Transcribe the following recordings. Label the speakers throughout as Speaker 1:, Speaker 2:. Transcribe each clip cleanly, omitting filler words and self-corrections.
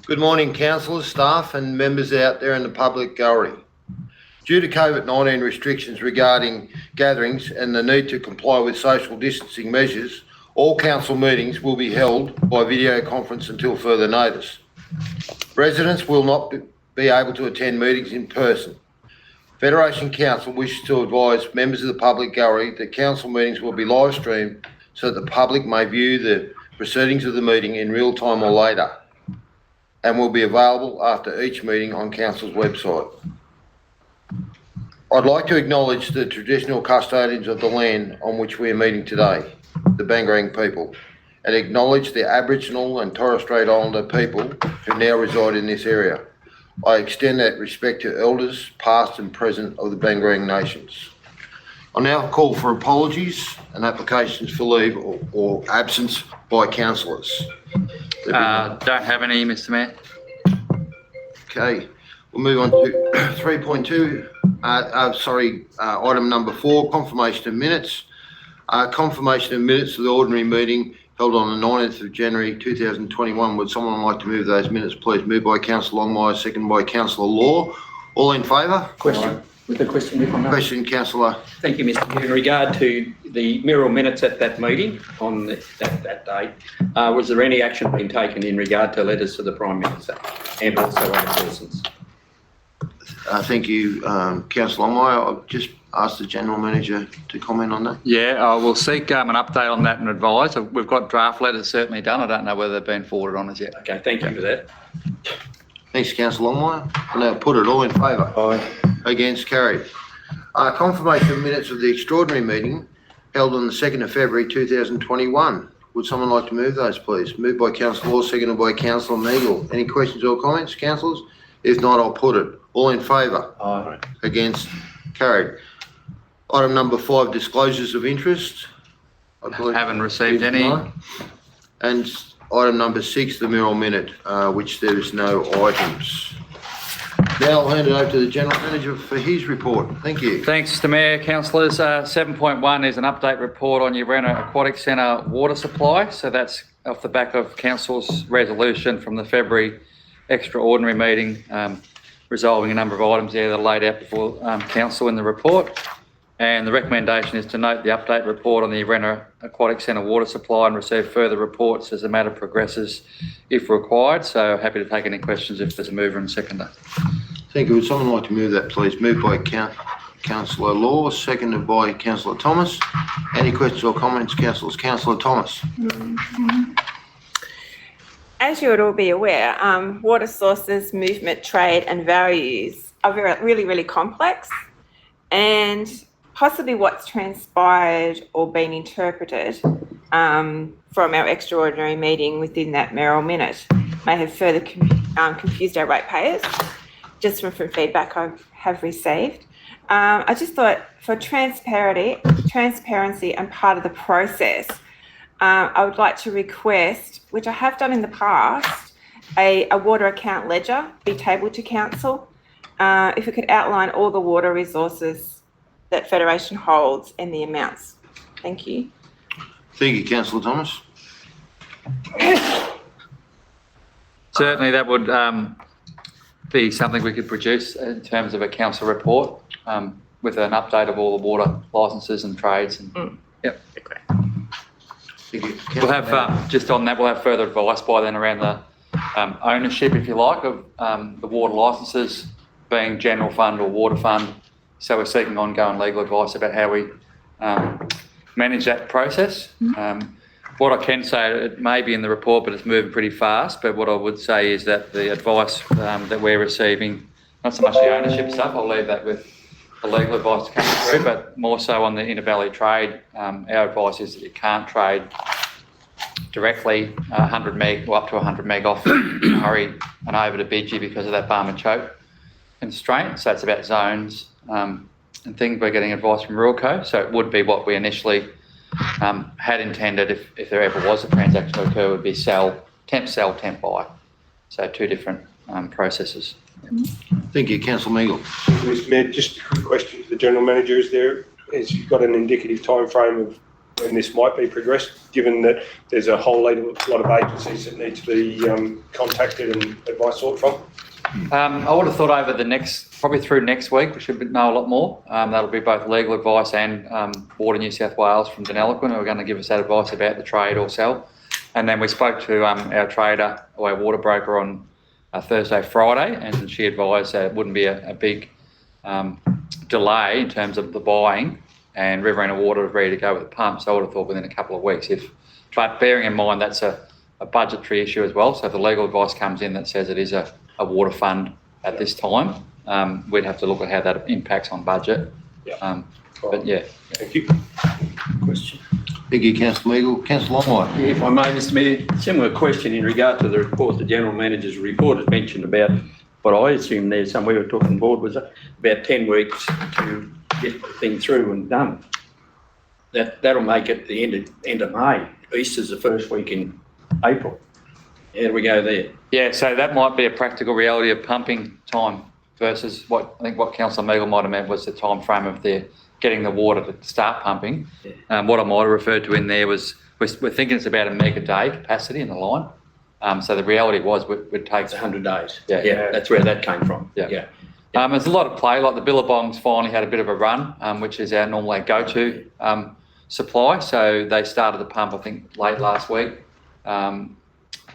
Speaker 1: Good morning, councillors, staff and members out there in the public gallery. Due to COVID-19 restrictions regarding gatherings and the need to comply with social distancing measures, all council meetings will be held by video conference until further notice. Residents will not be able to attend meetings in person. Federation Council wishes to advise members of the public gallery that council meetings will be live streamed so that the public may view the proceedings of the meeting in real time or later, and will be available after each meeting on council's website. I'd like to acknowledge the traditional custodians of the land on which we are meeting today, the Bangarang people, and acknowledge the Aboriginal and Torres Strait Islander people who now reside in this area. I extend that respect to elders past and present of the Bangarang nations. I now call for apologies and applications for leave or absence by councillors.
Speaker 2: Don't have any, Mr. Mayor.
Speaker 1: Okay, we'll move on to 3.2. Item number 4, confirmation of minutes. Confirmation of minutes of the ordinary meeting held on the 19th of January 2021. Would someone like to move those minutes, please? Moved by Councillor Longmire, second by Councillor Law. All in favour?
Speaker 3: Question. With the question, if I may.
Speaker 1: Question, Councillor.
Speaker 3: Thank you, Mr. Mayor. In regard to the mayoral minutes at that meeting on that date, was there any action being taken in regard to letters to the Prime Minister and also other persons?
Speaker 1: Thank you, Councillor Longmire. I'll just ask the General Manager to comment on that.
Speaker 2: Yeah, I will seek an update on that and advise. We've got draft letters certainly done. I don't know whether they've been forwarded on as yet.
Speaker 3: Okay, thank you for that.
Speaker 1: Thanks, Councillor Longmire. I'll now put it all in favour.
Speaker 3: Aye.
Speaker 1: Against, carried. Confirmation of minutes of the extraordinary meeting held on the 2nd of February 2021. Would someone like to move those, please? Moved by Councillor Law, seconded by Councillor Meagle. Any questions or comments, councillors? If not, I'll put it. All in favour?
Speaker 3: Aye.
Speaker 1: Against, carried. Item number 5, disclosures of interest.
Speaker 2: Haven't received any.
Speaker 1: And item number 6, the mayoral minute, which there is no items. Now I'll hand it over to the General Manager for his report. Thank you.
Speaker 2: Thanks, Mr. Mayor. Councillors, 7.1 is an update report on Yarrawonga Aquatic Centre water supply. So that's off the back of Council's resolution from the February extraordinary meeting, resolving a number of items there that are laid out before Council in the report. And the recommendation is to note the update report on the Yarrawonga Aquatic Centre water supply and receive further reports as the matter progresses if required. So happy to take any questions if there's a mover and seconder.
Speaker 1: Thank you. Would someone like to move that, please? Moved by Councillor Law, seconded by Councillor Thomas. Any questions or comments, councillors? Councillor Thomas.
Speaker 4: As you would all be aware, water sources, movement, trade and values are really complex, and possibly what's transpired or been interpreted from our extraordinary meeting within that mayoral minute may have further confused our ratepayers, just from feedback I have received. I just thought for transparency and part of the process, I would like to request, which I have done in the past, a water account ledger be tabled to council. If it could outline all the water resources that Federation holds and the amounts. Thank you.
Speaker 1: Thank you, Councillor Thomas.
Speaker 2: Certainly that would be something we could produce in terms of a council report with an update of all the water licences and trades. And, Yep.
Speaker 4: Okay.
Speaker 1: Thank you.
Speaker 2: We'll have, just on that, we'll have further advice by then around the ownership, if you like, of the water licences being general fund or water fund. So we're seeking ongoing legal advice about how we manage that process. What I can say, it may be in the report, but it's moving pretty fast. But what I would say is that the advice that we're receiving, not so much the ownership stuff, I'll leave that with the legal advice to come through, but more so on the inter-valley trade. Our advice is that you can't trade directly 100 meg or up to 100 meg off Murray and over to Bidgie because of that Barmer choke constraint. So it's about zones and things. We're getting advice from Ruralco, so it would be what we initially had intended if there ever was a transaction to occur, would be temp sell, temp buy. So 2 different processes.
Speaker 1: Thank you, Councillor Meagle.
Speaker 5: Mr. Mayor, just a quick question to the General Manager. Has you got an indicative time frame of when this might be progressed, given that there's a whole lot of agencies that need to be contacted and advice sought from?
Speaker 2: I would have thought over probably through next week, we should know a lot more. That'll be both legal advice and Water New South Wales from Delegates, who are going to give us that advice about the trade or sell. And then we spoke to our trader, or our water broker, on Thursday, Friday, and she advised that it wouldn't be a big delay in terms of the buying, and Riverina Water was ready to go with the pump. So I would have thought within a couple of weeks. But bearing in mind that's a budgetary issue as well. So if the legal advice comes in that says it is a water fund at this time, we'd have to look at how that impacts on budget.
Speaker 5: Yeah.
Speaker 2: But yeah.
Speaker 5: Thank you.
Speaker 3: Question.
Speaker 1: Thank you, Councillor Meagle. Councillor Longmire.
Speaker 3: Yeah, if I may, Mr Mayor, similar question in regard to the report, the General Manager's report has mentioned about what I assume there's somewhere we were talking board was about 10 weeks to get the thing through and done. That'll make it the end of May. Easter's the first week in April. How do we go there?
Speaker 2: Yeah, so that might be a practical reality of pumping time versus what Councillor Meagle might have meant was the time frame of getting the water to start pumping.
Speaker 3: Yeah.
Speaker 2: What I might have referred to in there was we're thinking it's about a meg a day capacity in the line. So the reality was we'd take
Speaker 3: It's 100 days.
Speaker 2: Yeah.
Speaker 3: That's where that came from.
Speaker 2: Yeah. There's a lot of play, like the Billabongs finally had a bit of a run, which is our normally go-to supply. So they started the pump, I think, late last week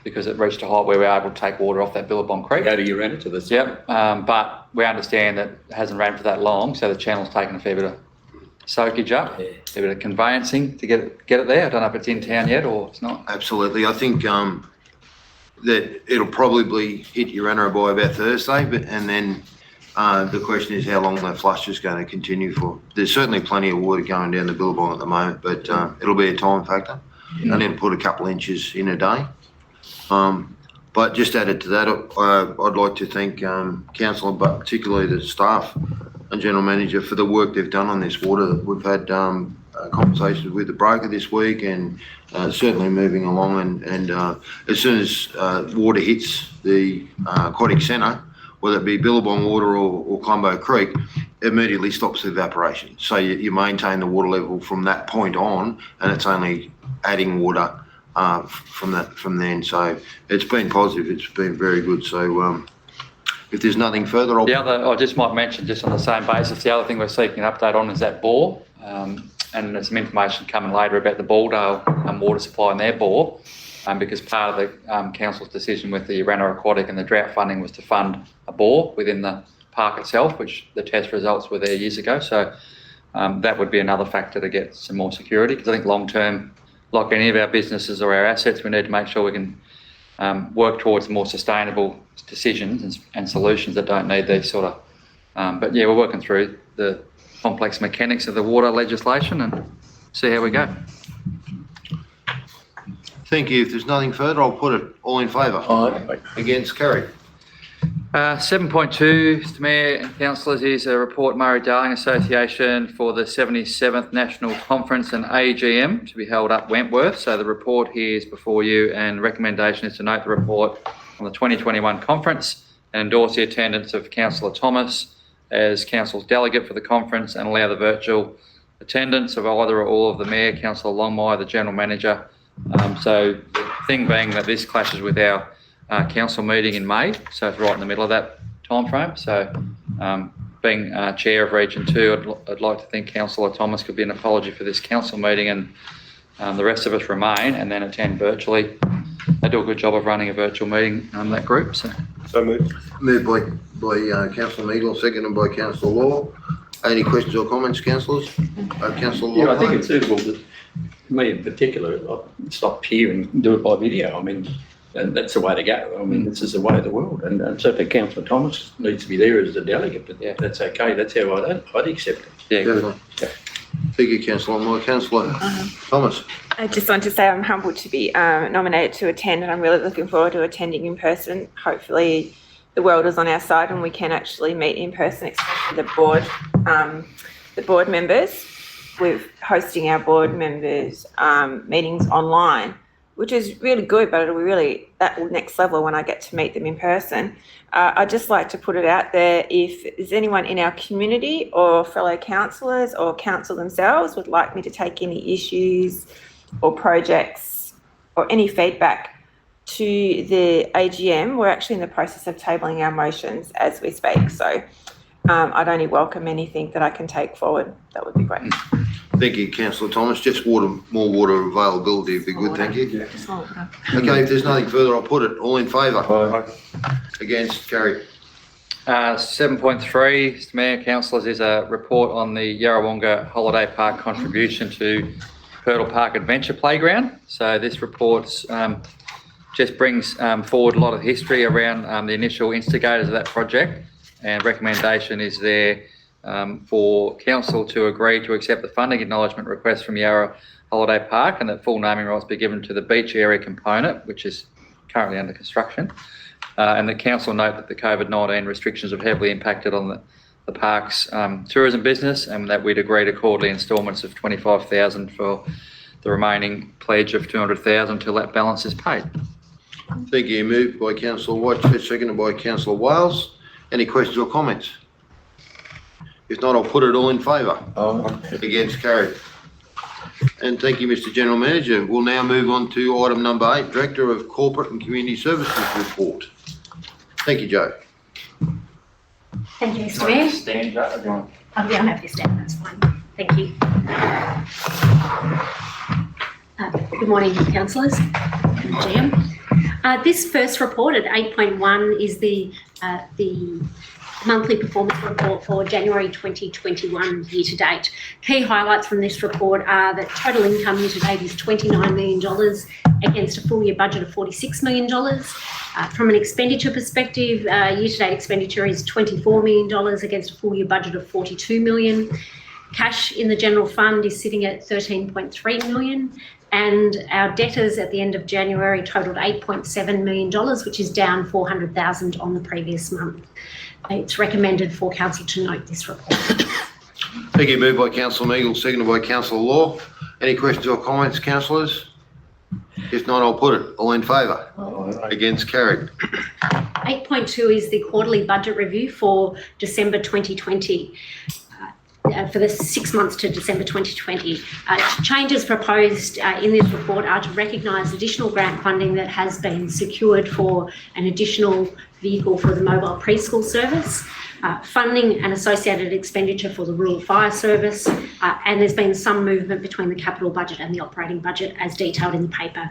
Speaker 2: because it reached a height where we were able to take water off that Billabong Creek.
Speaker 3: Go to Yarrawonga to this.
Speaker 2: Yep, but we understand that it hasn't ran for that long, so the channel's taken a fair bit of soakage up, a bit of conveyancing to get it there. I don't know if it's in town yet or it's not.
Speaker 1: Absolutely. I think that it'll probably hit Yarrawonga by about Thursday, and then the question is how long that flush is going to continue for. There's certainly plenty of water going down the Billabong at the moment, but it'll be a time factor. They need to put a couple inches in a day. But just added to that, I'd like to thank Council, but particularly the staff and General Manager for the work they've done on this water. We've had conversations with the broker this week and certainly moving along. And as soon as water hits the aquatic centre, whether it be Billabong water or Colombo Creek, it immediately stops the evaporation. So you maintain the water level from that point on, and it's only adding water from then. So it's been positive. It's been very good. So if there's nothing further,
Speaker 2: I just might mention, just on the same basis, the other thing we're seeking an update on is that bore, and there's some information coming later about the Balldale water supply in their bore, because part of the council's decision with the Yarrawonga Aquatic and the drought funding was to fund a bore within the park itself, which the test results were there years ago. So that would be another factor to get some more security, because I think long term, like any of our businesses or our assets, we need to make sure we can work towards more sustainable decisions and solutions that don't need these sort of. But yeah, we're working through the complex mechanics of the water legislation and see how we go.
Speaker 1: thank you. If there's nothing further, I'll put it all in favour.
Speaker 3: Aye.
Speaker 1: Against, carried.
Speaker 2: 7.2, Mr Mayor and Councillors, is a report Murray-Darling Association for the 77th National Conference and AGM to be held up Wentworth. So the report here is before you, and recommendation is to note the report on the 2021 conference and endorse the attendance of Councillor Thomas as Council's delegate for the conference, and allow the virtual attendance of either or all of the Mayor, Councillor Longmire, the General Manager. So the thing being that this clashes with our council meeting in May, so it's right in the middle of that time frame. So being chair of Region 2, I'd like to think Councillor Thomas could be an apology for this council meeting, and the rest of us remain and then attend virtually. They do a good job of running a virtual meeting, that group. So
Speaker 5: moved.
Speaker 1: Moved by Councillor Meagle, seconded by Councillor Law. Any questions or comments, councillors? Councillor Law.
Speaker 3: Yeah, I think it's suitable that me in particular, I'll stop here and do it by video. I mean, and that's the way to go. I mean, this is the way of the world. And so for Councillor Thomas needs to be there as a delegate, but that's okay. That's how I'd accept it.
Speaker 2: yeah,
Speaker 1: Definitely. Thank you, Councillor Moore. Councillor Thomas.
Speaker 4: I just want to say I'm humbled to be nominated to attend, and I'm really looking forward to attending in person. Hopefully the world is on our side and we can actually meet in person, especially the board members. We're hosting our board members meetings online, which is really good, but it'll be really that next level when I get to meet them in person. I'd just like to put it out there, if there's anyone in our community or fellow councillors or council themselves would like me to take any issues or projects or any feedback to the AGM, we're actually in the process of tabling our motions as we speak. So I'd only welcome anything that I can take forward. That would be great.
Speaker 1: Thank you, Councillor Thomas. Just more water availability would be good, thank you. Okay, if there's nothing further, I'll put it. All in favour? Against? Carried.
Speaker 2: 7.3, Mr Mayor, councillors, is a report on the Yarrawonga Holiday Park contribution to Hurdle Park Adventure Playground. So this report just brings forward a lot of history around the initial instigators of that project, and recommendation is there for council to agree to accept the funding acknowledgement request from Yarra Holiday Park, and that full naming rights be given to the beach area component, which is currently under construction. And the council note that the COVID-19 restrictions have heavily impacted on the park's tourism business, and that we'd agree to quarterly instalments of $25,000 for the remaining pledge of $200,000 till that balance is paid.
Speaker 1: Thank you. Moved by Councillor White, seconded by Councillor Wales. Any questions or comments? If not, I'll put it. All in favour? Against? Carried. And thank you, Mr General Manager. We'll now move on to item number 8, Director of Corporate and Community Services report. Thank you, Joe.
Speaker 6: Thank you, Mr Mayor.
Speaker 2: Stand, Joe, everyone.
Speaker 6: Oh, yeah, I have this down, that's fine. Thank you. Good morning, councillors and GM. This first report at 8.1 is the monthly performance report for January 2021 year to date. Key highlights from this report are that total income year to date is $29 million against a full year budget of $46 million. From an expenditure perspective, year to date expenditure is $24 million against a full year budget of $42 million. Cash in the general fund is sitting at $13.3 million. And our debtors at the end of January totaled $8.7 million, which is down $400,000 on the previous month. It's recommended for council to note this report.
Speaker 1: Thank you. Moved by Councillor Meagle, seconded by Councillor Law. Any questions or comments, councillors? If not, I'll put it. All in favour? Against? Carried.
Speaker 6: 8.2 is the quarterly budget review for December 2020. For the 6 months to December 2020. Changes proposed in this report are to recognise additional grant funding that has been secured for an additional vehicle for the mobile preschool service, funding and associated expenditure for the rural fire service, and there's been some movement between the capital budget and the operating budget as detailed in the paper.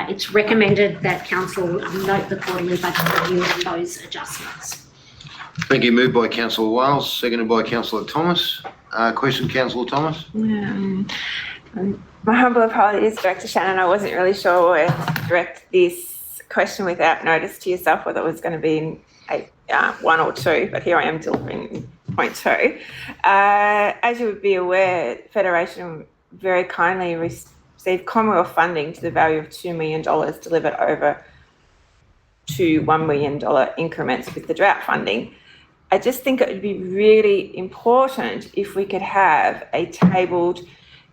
Speaker 6: It's recommended that council note the quarterly budget review and those adjustments.
Speaker 1: Thank you. Moved by Councillor Wales, seconded by Councillor Thomas. Question, Councillor Thomas?
Speaker 4: My humble apologies, Director Shannon. I wasn't really sure where to direct this question without notice to yourself, whether it was going to be in 1 or 2, but here I am delivering point 2. As you would be aware, Federation very kindly received Commonwealth funding to the value of $2 million delivered over 2 $1 million increments with the drought funding. I just think it would be really important if we could have a tabled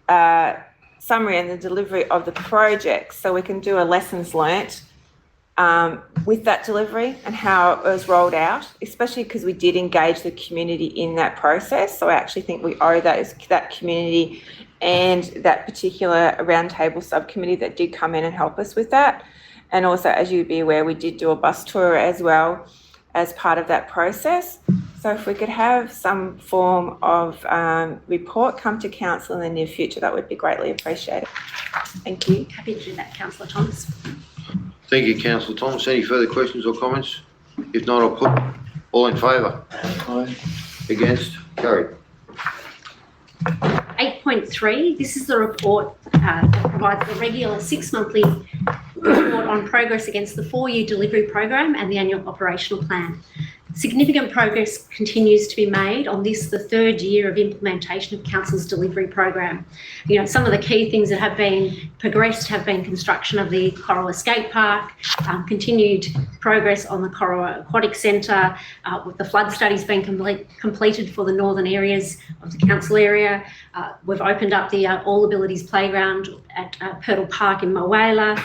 Speaker 4: summary and the delivery of the project, so we can do a lessons learnt with that delivery and how it was rolled out, especially because we did engage the community in that process. So I actually think we owe that community and that particular roundtable subcommittee that did come in and help us with that. And also, as you'd be aware, we did do a bus tour as well as part of that process. So if we could have some form of report come to council in the near future, that would be greatly appreciated. Thank you.
Speaker 6: Happy to do that, Councillor Thomas.
Speaker 1: Thank you, Councillor Thomas. Any further questions or comments? If not, I'll put all in favour. Against? Carried.
Speaker 6: 8.3, this is the report that provides the regular 6-monthly report on progress against the 4-year delivery program and the annual operational plan. Significant progress continues to be made on this, the third year of implementation of Council's delivery program. You know, some of the key things that have been progressed have been construction of the Corowa Skate Park, continued progress on the Corowa Aquatic Centre, with the flood studies being completed for the northern areas of the council area. We've opened up the All Abilities Playground at Purtle Park in Mowala.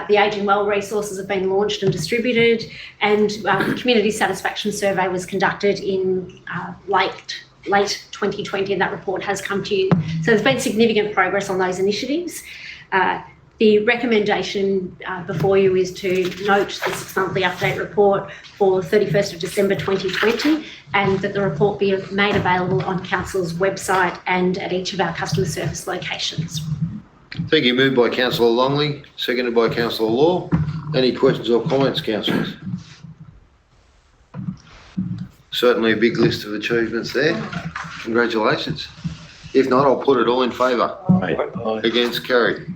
Speaker 6: The Ageing Well resources have been launched and distributed, and the community satisfaction survey was conducted in late 2020, and that report has come to you. So there's been significant progress on those initiatives. The recommendation before you is to note the 6-monthly update report for 31st of December 2020, and that the report be made available on Council's website and at each of our customer service locations.
Speaker 1: Thank you. Moved by Councillor Longley, seconded by Councillor Law. Any questions or comments, councillors? Certainly a big list of achievements there. Congratulations. If not, I'll put it all in favour.
Speaker 3: Aye.
Speaker 1: Against, carried.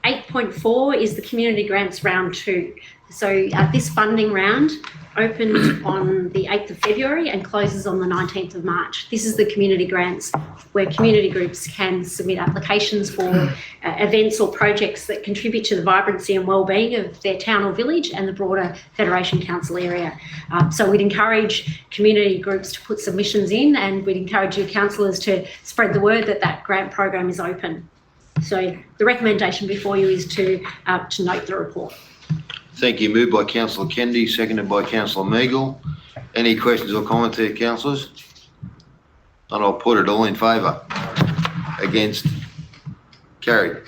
Speaker 6: 8.4 is the Community Grants Round 2. So this funding round opened on the 8th of February and closes on the 19th of March. This is the community grants where community groups can submit applications for events or projects that contribute to the vibrancy and wellbeing of their town or village and the broader Federation Council area. So we'd encourage community groups to put submissions in, and we'd encourage you councillors to spread the word that that grant program is open. So the recommendation before you is to note the report.
Speaker 1: Thank you. Moved by Councillor Kennedy, seconded by Councillor Meagle. Any questions or comments there, councillors? And I'll put it all in favour. Against, carried.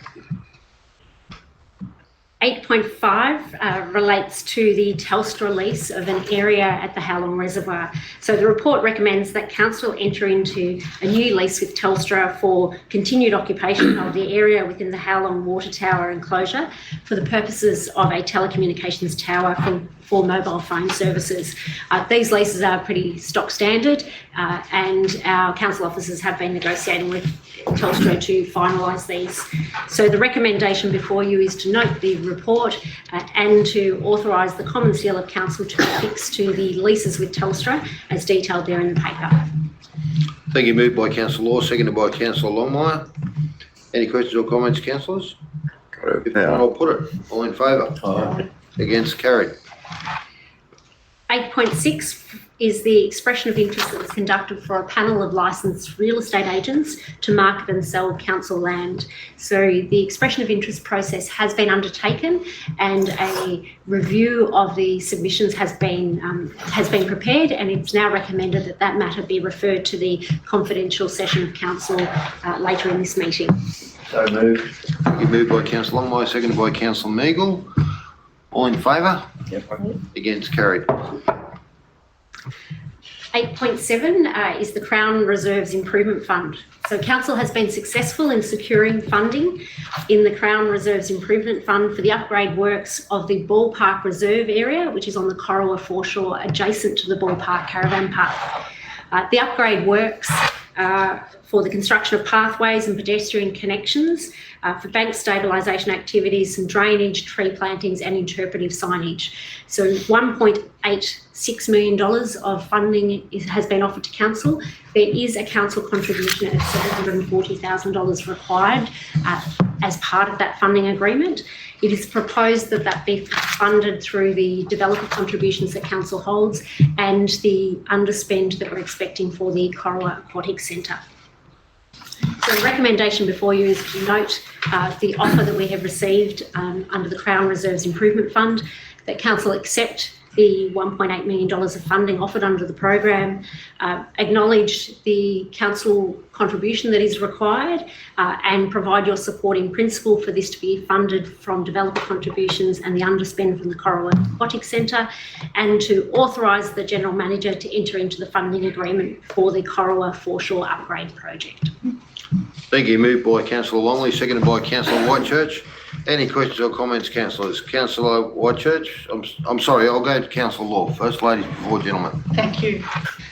Speaker 6: 8.5 relates to the Telstra lease of an area at the Howlong Reservoir. So the report recommends that Council enter into a new lease with Telstra for continued occupation of the area within the Howlong Water Tower enclosure for the purposes of a telecommunications tower for mobile phone services. These leases are pretty stock standard, and our council officers have been negotiating with Telstra to finalise these. So the recommendation before you is to note the report and to authorise the Common Seal of Council to be affixed to the leases with Telstra as detailed there in the paper.
Speaker 1: Thank you. Moved by Councillor Law, seconded by Councillor Longmire. Any questions or comments, councillors? If not, I'll put it all in favour.
Speaker 3: Aye.
Speaker 1: Against, carried.
Speaker 6: 8.6 is the expression of interest that was conducted for a panel of licensed real estate agents to market and sell council land. So the expression of interest process has been undertaken, and a review of the submissions has been prepared, and it's now recommended that that matter be referred to the confidential session of council later in this meeting.
Speaker 3: So moved.
Speaker 1: Thank you. Moved by Councillor Longmire, seconded by Councillor Meagle. All in favour?
Speaker 3: Yep.
Speaker 1: Against, carried.
Speaker 6: 8.7 is the Crown Reserves Improvement Fund. So Council has been successful in securing funding in the Crown Reserves Improvement Fund for the upgrade works of the Ballpark Reserve area, which is on the Corowa foreshore adjacent to the Ballpark Caravan Park. The upgrade works for the construction of pathways and pedestrian connections, for bank stabilisation activities, some drainage, tree plantings and interpretive signage. So $1.86 million of funding has been offered to Council. There is a Council contribution of $740,000 required as part of that funding agreement. It is proposed that that be funded through the developer contributions that Council holds and the underspend that we're expecting for the Corowa Aquatic Centre. So the recommendation before you is to note the offer that we have received under the Crown Reserves Improvement Fund, that Council accept the $1.8 million of funding offered under the program, acknowledge the council contribution that is required, and provide your support in principle for this to be funded from developer contributions and the underspend from the Corowa Aquatic Centre, and to authorise the General Manager to enter into the funding agreement for the Corowa foreshore upgrade project.
Speaker 1: Thank you. Moved by Councillor Longley, seconded by Councillor Whitechurch. Any questions or comments, councillors? Councillor Whitechurch, I'm sorry, I'll go to Councillor Law first. Ladies before gentlemen.
Speaker 7: Thank you.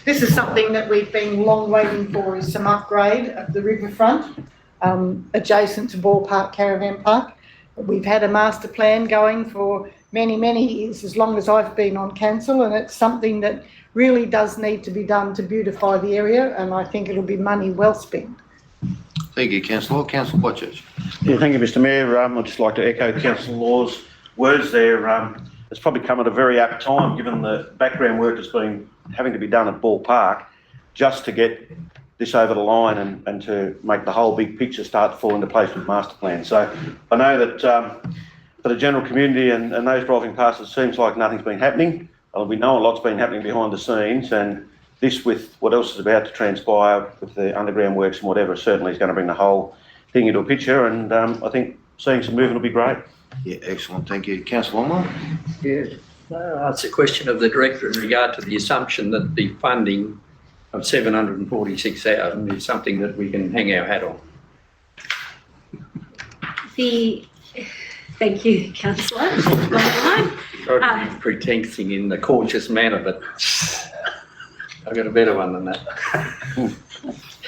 Speaker 7: This is something that we've been long waiting for, is some upgrade of the riverfront adjacent to Ballpark Caravan Park. We've had a master plan going for many years, as long as I've been on council, and it's something that really does need to be done to beautify the area, and I think it'll be money well spent.
Speaker 1: Thank you, Councillor. Councillor Watchurch.
Speaker 8: Yeah, thank you, Mr Mayor. I'd just like to echo Councillor Law's words there. It's probably come at a very apt time, given the background work that's been having to be done at Ball Park, just to get this over the line and to make the whole big picture start to fall into place with master plan. So I know that for the general community and those driving past, it seems like nothing's been happening. We know a lot's been happening behind the scenes, and this, with what else is about to transpire with the underground works and whatever, certainly is going to bring the whole thing into a picture, and I think seeing some movement will be great.
Speaker 1: Yeah, excellent. Thank you. Councillor Longmore.
Speaker 3: Yeah, that's a question of the director in regard to the assumption that the funding of 746,000 is something that we can hang our hat on.
Speaker 6: Thank you, councillor.
Speaker 3: Sorry to be pretensing in a cautious manner, but I've got a better one than that.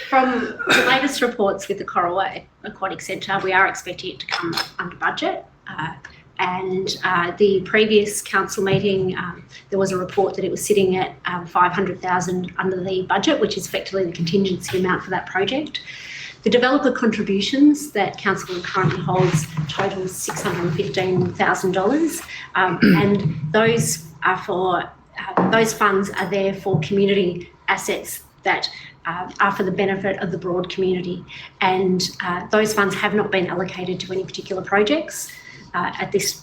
Speaker 6: From the latest reports with the Coralway Aquatic Centre, we are expecting it to come under budget. And the previous council meeting, there was a report that it was sitting at 500,000 under the budget, which is effectively the contingency amount for that project. The developer contributions that council currently holds total $615,000, and those are for those funds are there for community assets that are for the benefit of the broad community, and those funds have not been allocated to any particular projects at this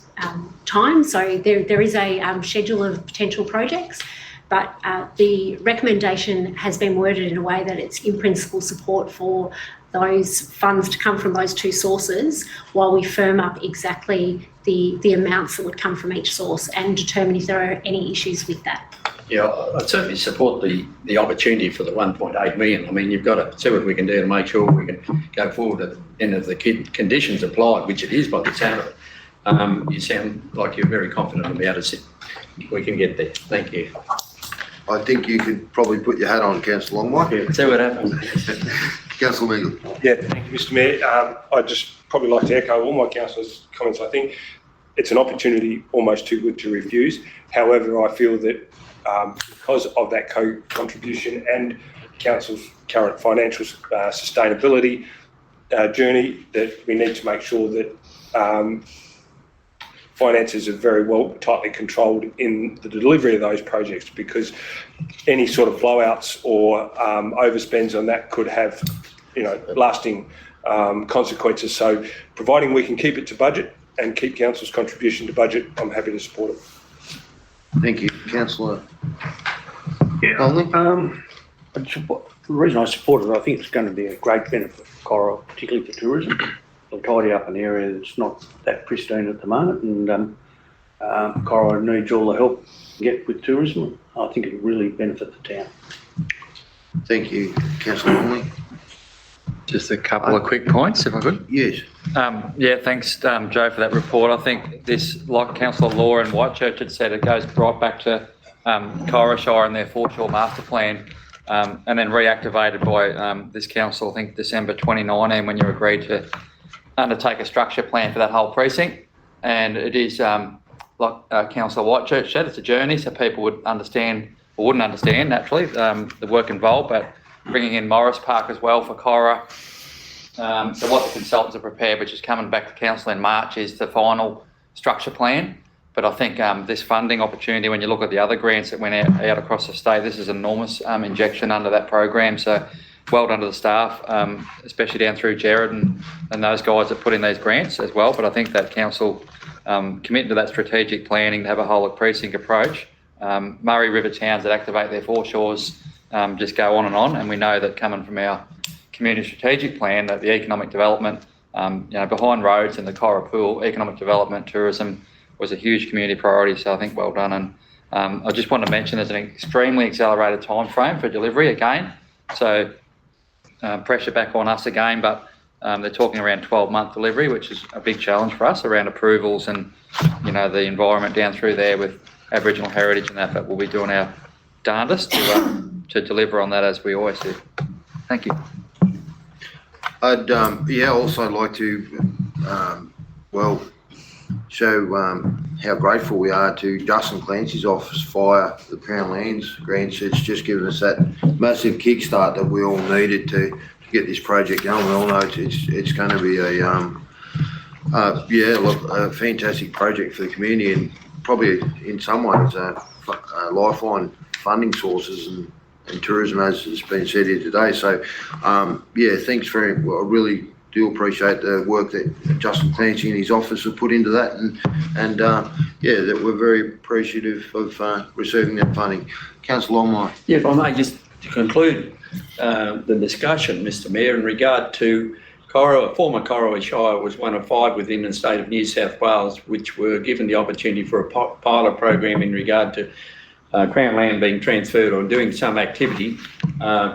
Speaker 6: time. So there is a schedule of potential projects, but the recommendation has been worded in a way that it's in principle support for those funds to come from those two sources, while we firm up exactly the amounts that would come from each source and determine if there are any issues with that.
Speaker 3: Yeah, I'd certainly support the opportunity for the 1.8 million. I mean, you've got to see what we can do to make sure we can go forward at the end of the conditions applied, which it is by the sound of it. You sound like you're very confident about it. We can get there. Thank you.
Speaker 1: I think you could probably put your hat on, Councillor Longmore.
Speaker 3: Yeah, see what happens.
Speaker 1: Councillor Mingle.
Speaker 5: Yeah, thank you, Mr Mayor. I'd just probably like to echo all my councillors' comments. I think it's an opportunity almost too good to refuse. However, I feel that because of that contribution and council's current financial sustainability journey, that we need to make sure that finances are very well tightly controlled in the delivery of those projects, because any sort of blowouts or overspends on that could have, lasting consequences. So providing we can keep it to budget and keep council's contribution to budget, I'm happy to support it.
Speaker 1: Thank you. Councillor
Speaker 8: The reason I support it, I think it's going to be a great benefit for Coral, particularly for tourism. It'll tidy up an area that's not that pristine at the moment, and Coral needs all the help it can get with tourism. I think it'll really benefit the town.
Speaker 1: Thank you. Councillor Longley.
Speaker 2: Just a couple of quick points, if I could.
Speaker 1: Yes.
Speaker 2: Yeah, thanks, Joe, for that report. I think this, like Councillor Law and Whitechurch had said, it goes right back to Coralshire and their foreshore master plan, and then reactivated by this council, I think December 2019, when you agreed to undertake a structure plan for that whole precinct. And it is, like Councillor Whitechurch said, it's a journey, so people would understand, or wouldn't understand naturally, the work involved, but bringing in Morris Park as well for Cora. So what the consultants have prepared, which is coming back to council in March, is the final structure plan. But I think this funding opportunity, when you look at the other grants that went out across the state, this is an enormous injection under that program. So well done to the staff, especially down through Jared and those guys that put in these grants as well. But I think that council committing to that strategic planning to have a whole precinct approach. Murray River towns that activate their foreshores just go on, and we know that coming from our community strategic plan, that the economic development, behind roads and the Cora Pool, economic development, tourism was a huge community priority. So I think well done. And I just want to mention there's an extremely accelerated time frame for delivery again. So pressure back on us again, but they're talking around 12-month delivery, which is a big challenge for us around approvals and, the environment down through there with Aboriginal heritage and that, but we'll be doing our darndest to deliver on that, as we always do. Thank you.
Speaker 1: I'd also like to show how grateful we are to Justin Clancy's office via the Crown Lands grants. It's just given us that massive kickstart that we all needed to get this project going. We all know it's going to be a fantastic project for the community, and probably in some ways lifeline funding sources and tourism, as has been said here today. So thanks very much. I really do appreciate the work that Justin Clancy and his office have put into that, and that we're very appreciative of receiving that funding. Councillor Longmire.
Speaker 3: Yeah, if I may just to conclude the discussion, Mr Mayor, in regard to former Corowa Shire was one of 5 within the state of New South Wales which were given the opportunity for a pilot program in regard to Crown land being transferred or doing some activity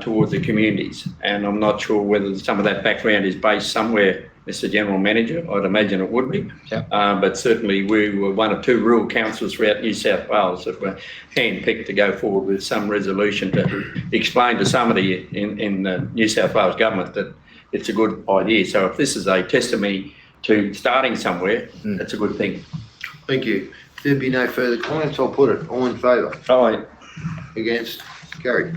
Speaker 3: towards the communities. And I'm not sure whether some of that background is based somewhere, Mr General Manager. I'd imagine it would be.
Speaker 2: Yep.
Speaker 3: But certainly we were one of 2 rural councils throughout New South Wales that were handpicked to go forward with some resolution to explain to somebody in the New South Wales government that it's a good idea. So if this is a testimony to starting somewhere, that's a good thing.
Speaker 1: Thank you. If there be no further comments, I'll put it. All in favour?
Speaker 3: Aye.
Speaker 1: Against? Carried.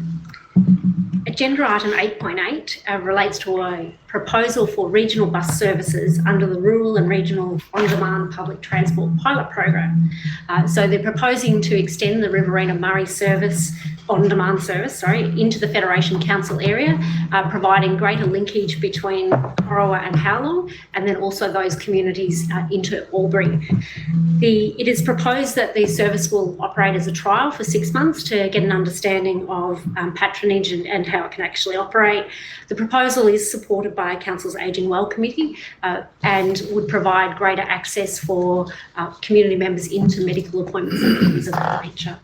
Speaker 6: Agenda item 8.8 relates to a proposal for regional bus services under the Rural and Regional On-Demand Public Transport Pilot Program. So they're proposing to extend the Riverina Murray service, on-demand service, into the Federation Council area, providing greater linkage between Corowa and Howlong, and then also those communities into Albury. It is proposed that the service will operate as a trial for 6 months to get an understanding of patronage and how it can actually operate. The proposal is supported by Council's Ageing Well Committee and would provide greater access for community members into medical appointments and things of that nature.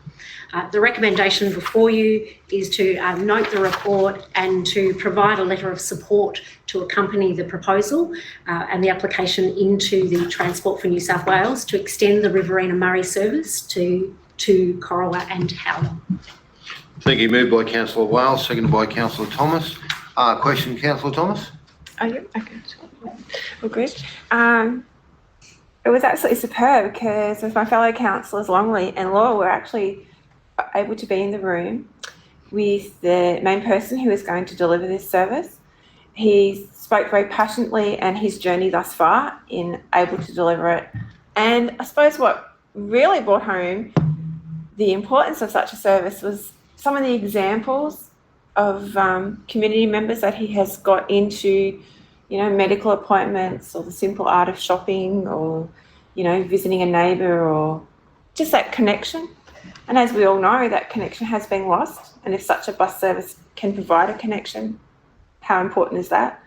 Speaker 6: The recommendation before you is to note the report and to provide a letter of support to accompany the proposal and the application into the Transport for New South Wales to extend the Riverina Murray service to Corowa and Howlong.
Speaker 1: Thank you. Moved by Councillor Wales, seconded by Councillor Thomas. Question, Councillor Thomas?
Speaker 4: Oh, yeah, okay. All good. It was absolutely superb because with my fellow councillors Longley and Law were actually able to be in the room with the main person who is going to deliver this service. He spoke very passionately and his journey thus far in able to deliver it. And I suppose what really brought home the importance of such a service was some of the examples of community members that he has got into, medical appointments or the simple art of shopping or, visiting a neighbour or just that connection. And as we all know, that connection has been lost. And if such a bus service can provide a connection, how important is that?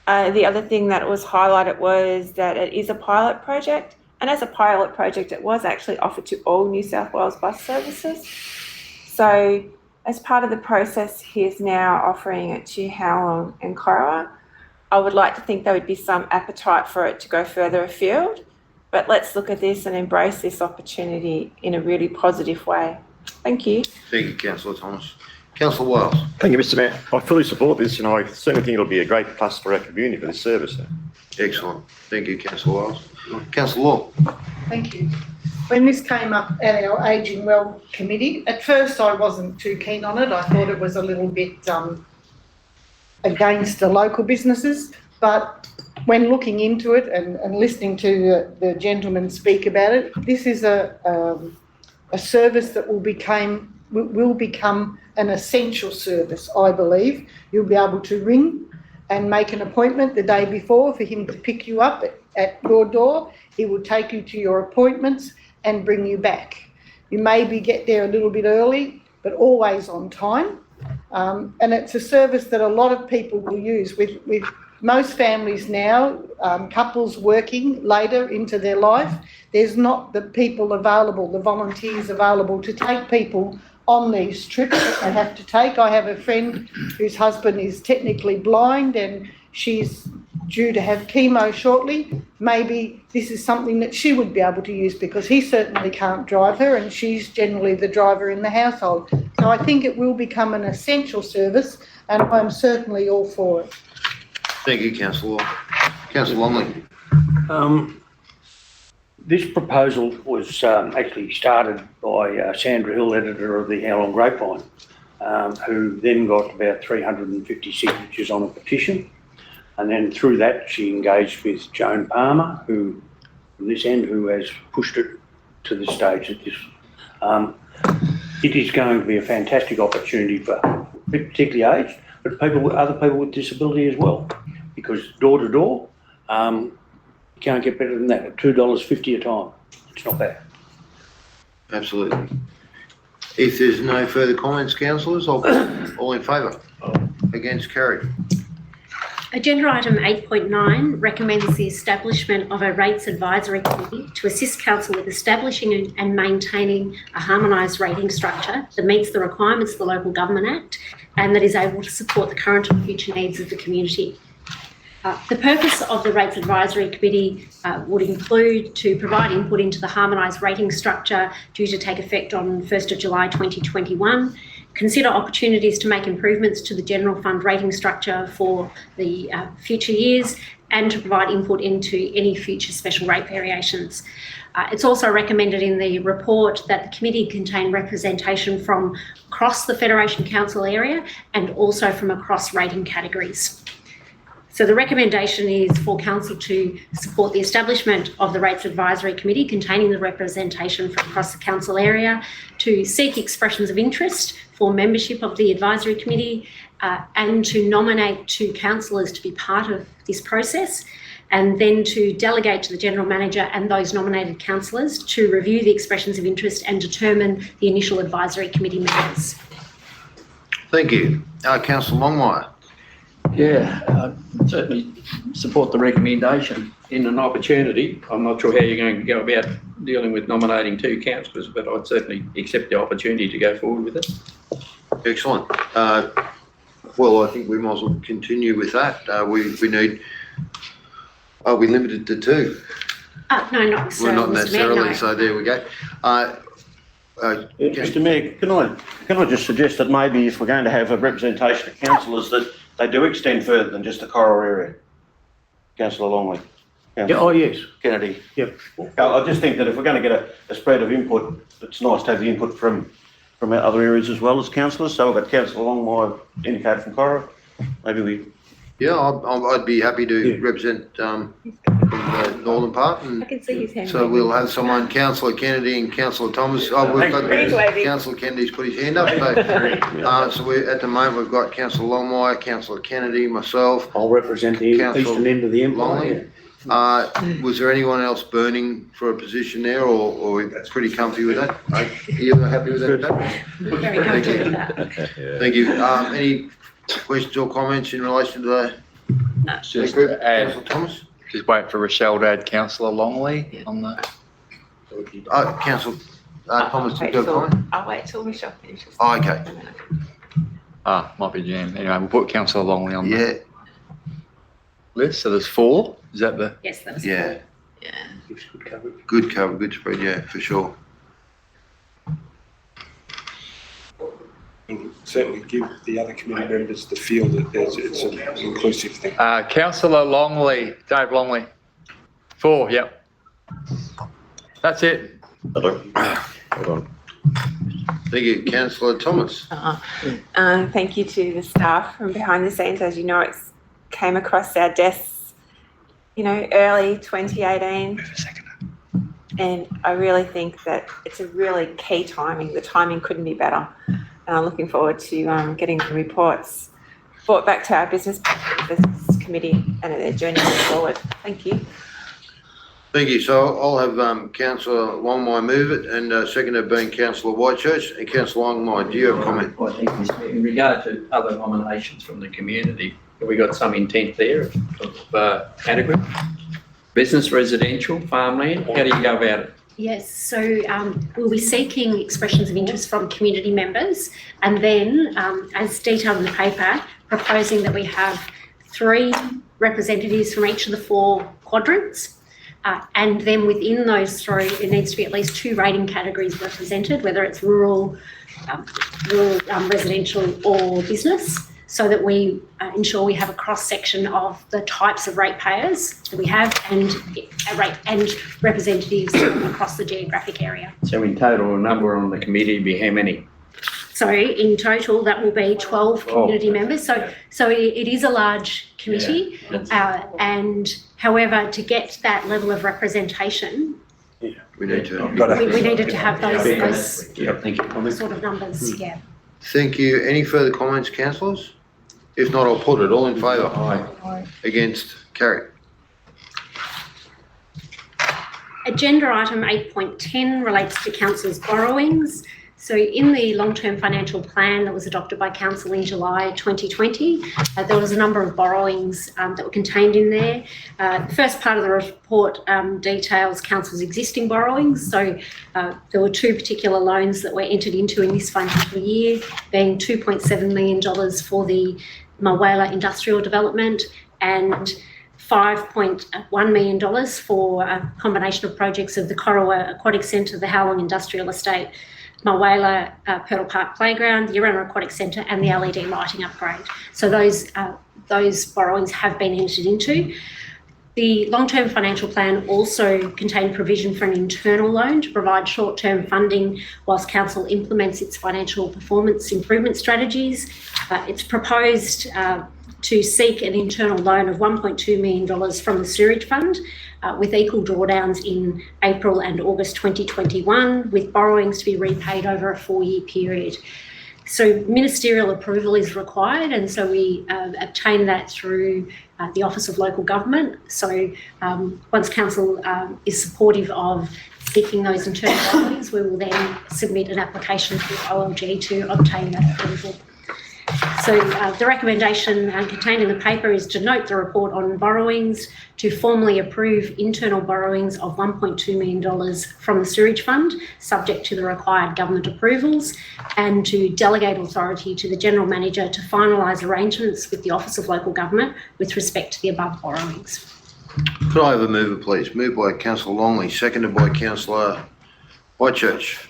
Speaker 4: The other thing that was highlighted was that it is a pilot project. And as a pilot project, it was actually offered to all New South Wales bus services. So as part of the process, he is now offering it to Howlong and Corowa. I would like to think there would be some appetite for it to go further afield. But let's look at this and embrace this opportunity in a really positive way. Thank you.
Speaker 1: Thank you, Councillor Thomas. Councillor Wales.
Speaker 8: Thank you, Mr Mayor. I fully support this, and I certainly think it'll be a great plus for our community for this service.
Speaker 1: Excellent. Thank you, Councillor Wales. Councillor Law.
Speaker 7: Thank you. When this came up at our Ageing Well Committee, at first I wasn't too keen on it. I thought it was a little bit against the local businesses, but when looking into it and listening to the gentleman speak about it, this is a service that will become an essential service, I believe. You'll be able to ring and make an appointment the day before for him to pick you up at your door. He will take you to your appointments and bring you back. You maybe get there a little bit early, but always on time. And it's a service that a lot of people will use with most families now, couples working later into their life. There's not the people available, the volunteers available to take people on these trips that they have to take. I have a friend whose husband is technically blind and she's due to have chemo shortly. Maybe this is something that she would be able to use because he certainly can't drive her and she's generally the driver in the household. So I think it will become an essential service and I'm certainly all for it.
Speaker 1: Thank you, Councillor Law. Councillor Longley.
Speaker 3: This proposal was actually started by Sandra Hill, editor of the How Long Grapevine, who then got about 350 signatures on a petition. And then through that, she engaged with Joan Palmer, who, from this end, who has pushed it to the stage at this. It is going to be a fantastic opportunity for particularly aged, but other people with disability as well, because door to door, you can't get better than that at $2.50 a time. It's not bad.
Speaker 1: Absolutely. If there's no further comments, councillors, all in favour? Against, carried.
Speaker 6: Agenda item 8.9 recommends the establishment of a rates advisory committee to assist council with establishing and maintaining a harmonised rating structure that meets the requirements of the Local Government Act and that is able to support the current and future needs of the community. The purpose of the Rates Advisory Committee would include to provide input into the harmonised rating structure due to take effect on 1st of July 2021, consider opportunities to make improvements to the general fund rating structure for the future years, and to provide input into any future special rate variations. It's also recommended in the report that the committee contain representation from across the Federation Council area and also from across rating categories. So the recommendation is for council to support the establishment of the Rates Advisory Committee containing the representation from across the council area, to seek expressions of interest for membership of the advisory committee, and to nominate 2 councillors to be part of this process, and then to delegate to the General Manager and those nominated councillors to review the expressions of interest and determine the initial advisory committee members.
Speaker 1: Thank you. Councillor Longmire.
Speaker 3: Yeah, I certainly support the recommendation. In an opportunity, I'm not sure how you're going to go about dealing with nominating 2 councillors, but I'd certainly accept the opportunity to go forward with it.
Speaker 1: Excellent. Well, I think we might as well continue with that. We need, are we limited to 2?
Speaker 6: No, not so.
Speaker 1: We're not
Speaker 6: Mr. Mayor,
Speaker 1: necessarily,
Speaker 6: no.
Speaker 1: so there we go.
Speaker 8: Mr Mayor, can I just suggest that maybe if we're going to have a representation of councillors, that they do extend further than just the Coral area? Councillor Longley.
Speaker 3: Yeah, oh, yes.
Speaker 8: Kennedy.
Speaker 3: Yep.
Speaker 8: I just think that if we're going to get a spread of input, it's nice to have the input from other areas as well as councillors. So we've got Councillor Longmire indicated from Coral. Maybe we...
Speaker 1: Yeah, I'd be happy to represent from the northern part. And
Speaker 4: I can see his hand.
Speaker 1: so we'll have someone, Councillor Kennedy and Councillor Thomas. Oh, we've got
Speaker 4: He's waving.
Speaker 1: Councillor Kennedy's put his hand up. So we at the moment we've got Councillor Longmire, Councillor Kennedy, myself.
Speaker 3: I'll represent the
Speaker 1: Councillor
Speaker 3: eastern end of the
Speaker 1: Longley.
Speaker 3: empire.
Speaker 1: Was there anyone else burning for a position there, or we're pretty comfy with that? Are you happy with that?
Speaker 6: Very comfortable with that.
Speaker 1: Thank you. Any questions or comments in relation to the
Speaker 2: Just
Speaker 1: group?
Speaker 2: to add,
Speaker 1: Councillor Thomas?
Speaker 2: just wait for Rochelle to add Councillor Longley on the.
Speaker 1: Councillor Thomas, did you have a comment?
Speaker 4: I'll wait till Michelle finishes.
Speaker 1: Oh, okay.
Speaker 2: Might be jammed. Anyway, we'll put Councillor Longley on
Speaker 1: Yeah,
Speaker 2: the list. So there's 4. Is that the?
Speaker 6: Yes, that was
Speaker 1: yeah.
Speaker 4: Yeah.
Speaker 3: Gives good coverage.
Speaker 1: Good cover, good spread, yeah, for sure.
Speaker 5: And certainly give the other committee members the feel that it's an inclusive thing.
Speaker 2: Councillor Longley, Dave Longley. 4, yep. That's it.
Speaker 1: Thank you, Councillor Thomas.
Speaker 4: Thank you to the staff from behind the scenes. As you know, it came across our desks, early 2018. And I really think that it's a really key timing. The timing couldn't be better. And I'm looking forward to getting the reports brought back to our business committee and their journey forward. Thank you.
Speaker 1: Thank you. So I'll have Councillor Longmire move it, and seconded being Councillor Whitechurch. And Councillor Longmire, do you have a comment?
Speaker 3: I think in regard to other nominations from the community, have we got some intent there of category? Business, residential, farmland, how do you go about it?
Speaker 6: Yes, so we'll be seeking expressions of interest from community members, and then, as detailed in the paper, proposing that we have 3 representatives from each of the 4 quadrants. And then within those 3, there needs to be at least 2 rating categories represented, whether it's rural, residential or business. so that we ensure we have a cross-section of the types of ratepayers that we have and representatives across the geographic area.
Speaker 3: So in total, a number on the committee would be how many?
Speaker 6: So in total, that will be 12 community members. So it is a large committee, and however, to get that level of representation,
Speaker 1: We need to.
Speaker 6: we needed to have those
Speaker 3: Thank you.
Speaker 6: sort of numbers. Yeah.
Speaker 1: Thank you. Any further comments, councillors? If not, I'll put it. All in favour?
Speaker 7: Aye.
Speaker 1: Against? Carried.
Speaker 6: Agenda item 8.10 relates to council's borrowings. So in the long-term financial plan that was adopted by council in July 2020, there was a number of borrowings that were contained in there. The first part of the report details council's existing borrowings. So there were two particular loans that were entered into in this financial year, being $2.7 million for the Mulwala industrial development and $5.1 million for a combination of projects of the Corowa Aquatic Centre, the Howlong Industrial Estate, Mulwala Purtle Park Playground, the Yarrawonga Aquatic Centre and the LED lighting upgrade. So those borrowings have been entered into. The long-term financial plan also contained provision for an internal loan to provide short-term funding whilst council implements its financial performance improvement strategies. It's proposed to seek an internal loan of $1.2 million from the Sewerage Fund, with equal drawdowns in April and August 2021, with borrowings to be repaid over a 4-year period. So ministerial approval is required, and so we obtain that through the Office of Local Government. So once council is supportive of seeking those internal borrowings, we will then submit an application to OLG to obtain that approval. So the recommendation contained in the paper is to note the report on borrowings, to formally approve internal borrowings of $1.2 million from the Sewerage Fund, subject to the required government approvals, and to delegate authority to the General Manager to finalise arrangements with the Office of Local Government with respect to the above borrowings.
Speaker 1: Could I have a mover, please? Moved by Councillor Longley, seconded by Councillor Whitechurch.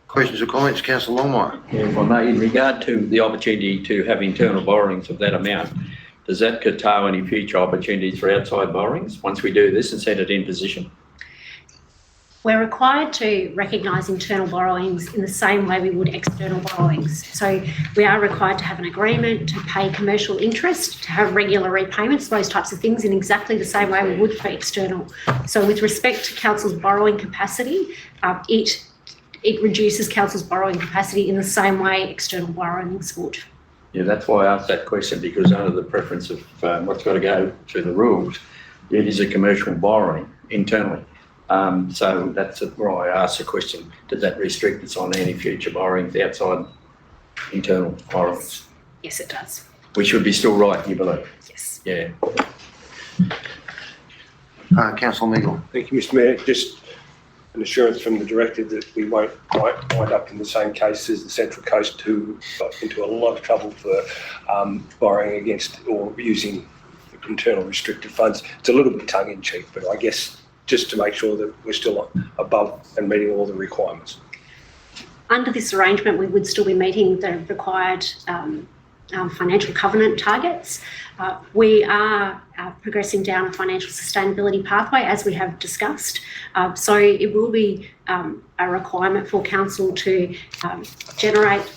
Speaker 1: Questions or comments, Councillor Longmire?
Speaker 3: Yeah, if I may, in regard to the opportunity to have internal borrowings of that amount, does that curtail any future opportunities for outside borrowings once we do this and set it in position?
Speaker 6: We're required to recognise internal borrowings in the same way we would external borrowings. So we are required to have an agreement, to pay commercial interest, to have regular repayments, those types of things in exactly the same way we would for external. So with respect to council's borrowing capacity, it reduces council's borrowing capacity in the same way external borrowings would.
Speaker 3: Yeah, that's why I asked that question, because under the preference of what's got to go through the rules, it is a commercial borrowing internally. So that's why I asked the question, does that restrict us on any future borrowings outside internal borrowings?
Speaker 6: Yes, it does.
Speaker 3: We should be still right, you believe?
Speaker 6: Yes.
Speaker 3: Yeah.
Speaker 1: Councillor Miggle.
Speaker 5: Thank you, Mr Mayor. Just an assurance from the Director that we won't wind up in the same case as the Central Coast, who got into a lot of trouble for borrowing against or using the internal restricted funds. It's a little bit tongue-in-cheek, but I guess just to make sure that we're still above and meeting all the requirements.
Speaker 6: Under this arrangement, we would still be meeting the required financial covenant targets. We are progressing down a financial sustainability pathway, as we have discussed. So it will be a requirement for council to generate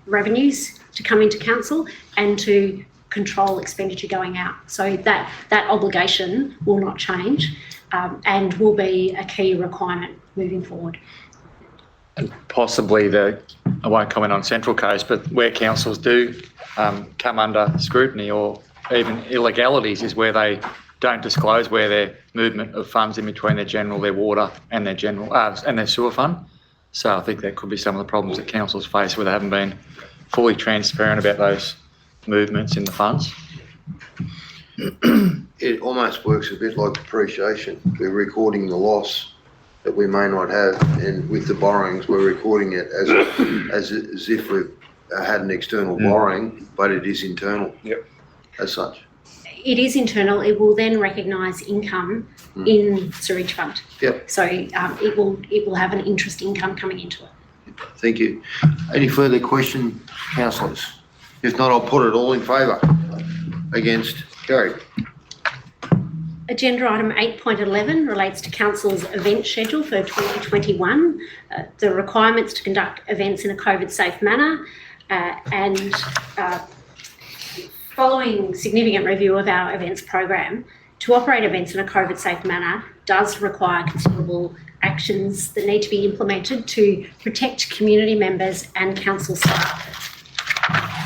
Speaker 6: revenues to come into council and to control expenditure going out. So that obligation will not change and will be a key requirement moving forward.
Speaker 2: And possibly I won't comment on Central Coast, but where councils do come under scrutiny or even illegalities is where they don't disclose where their movement of funds in between their water and their general and their sewer fund. So I think that could be some of the problems that councils face where they haven't been fully transparent about those movements in the funds.
Speaker 1: It almost works a bit like depreciation. We're recording the loss that we may not have, and with the borrowings, we're recording it as if we've had an external borrowing, but it is internal.
Speaker 5: Yep.
Speaker 1: As such.
Speaker 6: It is internal. It will then recognise income in Sewerage Fund.
Speaker 1: Yep.
Speaker 6: So it will have an interest income coming into it.
Speaker 1: Thank you. Any further question, councillors? If not, I'll put it all in favour. Against? Carried.
Speaker 6: Agenda item 8.11 relates to Council's event schedule for 2021, the requirements to conduct events in a COVID-safe manner, and following significant review of our events program, to operate events in a COVID-safe manner does require considerable actions that need to be implemented to protect community members and council staff.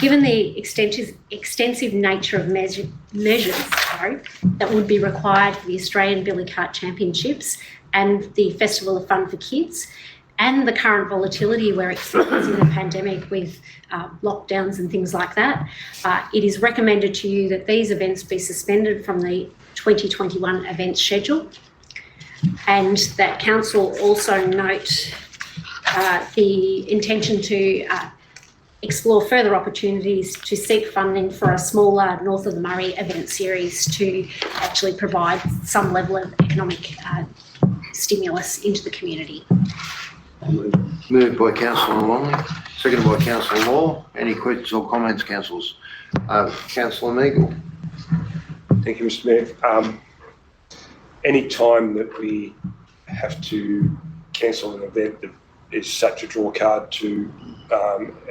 Speaker 6: Given the extensive nature of measures that would be required for the Australian Billy Cart Championships and the Festival of Fun for Kids, and the current volatility we're experiencing in the pandemic with lockdowns and things like that, it is recommended to you that these events be suspended from the 2021 events schedule, and that Council also note the intention to explore further opportunities to seek funding for a smaller North of the Murray event series to actually provide some level of economic stimulus into the community.
Speaker 1: Moved by Councillor Longley, seconded by Councillor Law. Any questions or comments, councillors? Councillor Meagle.
Speaker 5: Thank you, Mr Mayor. Any time that we have to cancel an event that is such a draw card to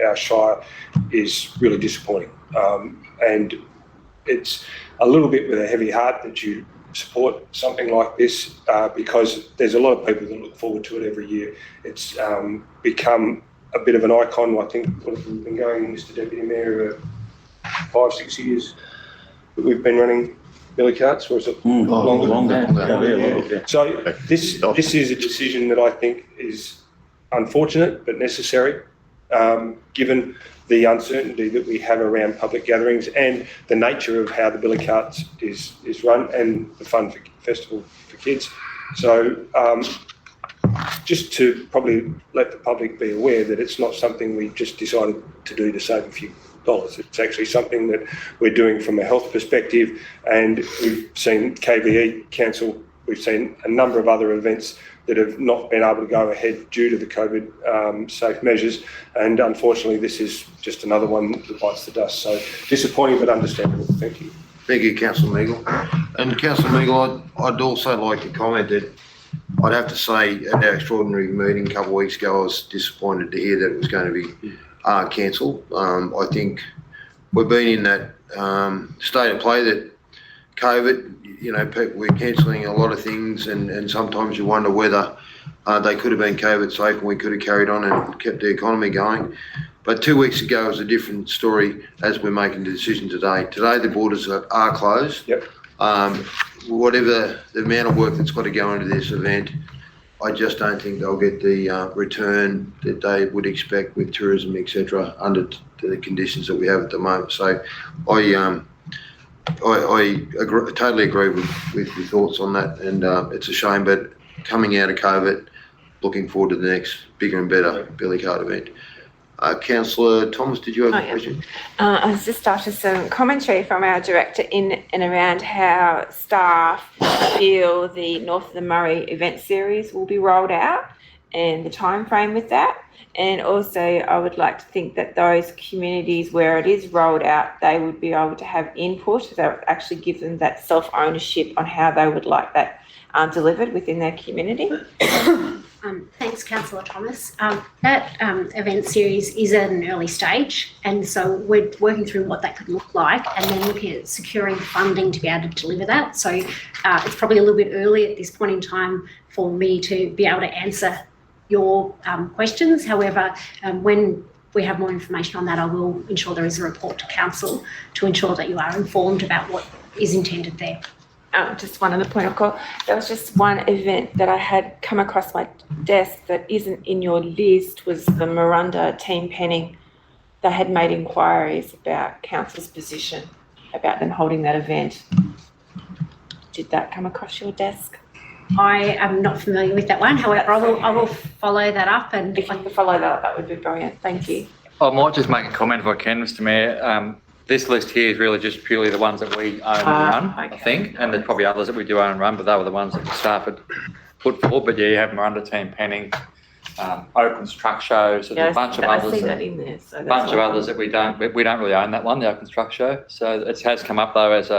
Speaker 5: our Shire is really disappointing. And it's a little bit with a heavy heart that you support something like this because there's a lot of people that look forward to it every year. It's become a bit of an icon. I think we've been going, Mr Deputy Mayor, 5-6 years that we've been running Billy Carts, or is it longer?
Speaker 8: Longer.
Speaker 5: So this is a decision that I think is unfortunate but necessary, given the uncertainty that we have around public gatherings and the nature of how the Billy Carts is run and the Fun Festival for Kids. So just to probably let the public be aware that it's not something we just decided to do to save a few dollars. It's actually something that we're doing from a health perspective, and we've seen KVE cancel. We've seen a number of other events that have not been able to go ahead due to the COVID safe measures, and unfortunately this is just another one that bites the dust. So disappointing but understandable. Thank you.
Speaker 1: Thank you, Councillor Meagle. And Councillor Meagle, I'd also like to comment that I'd have to say at our extraordinary meeting a couple of weeks ago, I was disappointed to hear that it was going to be cancelled. I think we've been in that state of play that COVID, you know, we're cancelling a lot of things, and sometimes you wonder whether they could have been COVID safe and we could have carried on and kept the economy going. But 2 weeks ago was a different story as we're making the decision today. Today the borders are closed.
Speaker 5: Yep.
Speaker 1: Whatever the amount of work that's got to go into this event, I just don't think they'll get the return that they would expect with tourism, etc., under the conditions that we have at the moment. So I totally agree with your thoughts on that, and it's a shame, but coming out of COVID, looking forward to the next bigger and better Billy Cart event. Councillor Thomas, did you have a question?
Speaker 4: I was just after some commentary from our director in and around how staff feel the North of the Murray event series will be rolled out and the time frame with that. And also I would like to think that those communities where it is rolled out, they would be able to have input that would actually give them that self-ownership on how they would like that delivered within their community.
Speaker 6: Thanks, Councillor Thomas. That event series is at an early stage, and so we're working through what that could look like and then looking at securing funding to be able to deliver that. So it's probably a little bit early at this point in time for me to be able to answer your questions. However, when we have more information on that, I will ensure there is a report to Council to ensure that you are informed about what is intended there.
Speaker 4: Just one other point of call. There was just one event that I had come across my desk that isn't in your list, was the Miranda team penning. They had made inquiries about council's position about them holding that event. Did that come across your desk?
Speaker 6: I am not familiar with that one. However, I will follow that up, and
Speaker 4: If you could follow that up, that would be brilliant. Thank you.
Speaker 2: I might just make a comment if I can, Mr Mayor. This list here is really just purely the ones that we own and run,
Speaker 4: okay.
Speaker 2: I think, and there's probably others that we do own and run, but they were the ones that the staff had put forward. But yeah, you have Miranda team penning, Oakland's truck show, so there's a bunch of
Speaker 4: I
Speaker 2: others.
Speaker 4: see that in there, so that's
Speaker 2: Bunch of
Speaker 4: why.
Speaker 2: others that we don't really own that one, the Oakland's truck show. So it has come up though as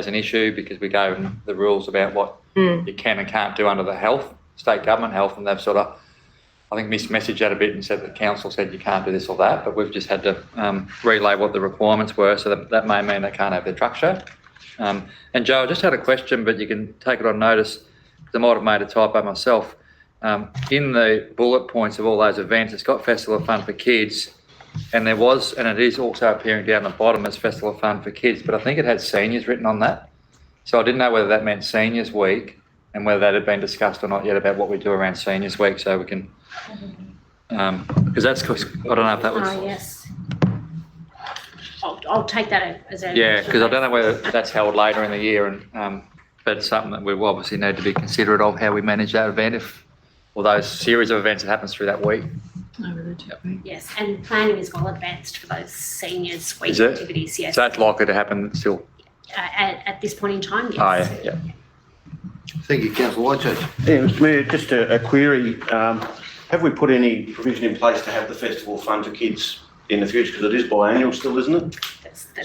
Speaker 2: an issue because we go in the rules about what you can and can't do under the state government health, and they've sort of, I think, mismessaged that a bit and said the council said you can't do this or that, but we've just had to relay what the requirements were, so that may mean they can't have their truck show. And Joe, I just had a question, but you can take it on notice, because I might have made a typo myself. In the bullet points of all those events, it's got Festival of Fun for Kids, and it is also appearing down the bottom as Festival of Fun for Kids, but I think it had seniors written on that. So I didn't know whether that meant Seniors Week and whether that had been discussed or not yet about what we do around Seniors Week, so we can, because I don't know if that was...
Speaker 6: Yes. I'll take that as a...
Speaker 2: Yeah, because I don't know whether that's held later in the year, and but it's something that we obviously need to be considerate of, how we manage that event, or those series of events that happens through that week.
Speaker 6: Yes, and planning is well advanced for those Seniors Week
Speaker 2: Is it?
Speaker 6: activities, yes.
Speaker 2: So that's likely to happen still?
Speaker 6: At this point in time, yes.
Speaker 2: Oh, yeah.
Speaker 1: Thank you, councillor Whitechurch.
Speaker 8: Yeah, Mr Mayor, just a query. Have we put any provision in place to have the Festival Fun for Kids in the future? Because it is biannual still, isn't it?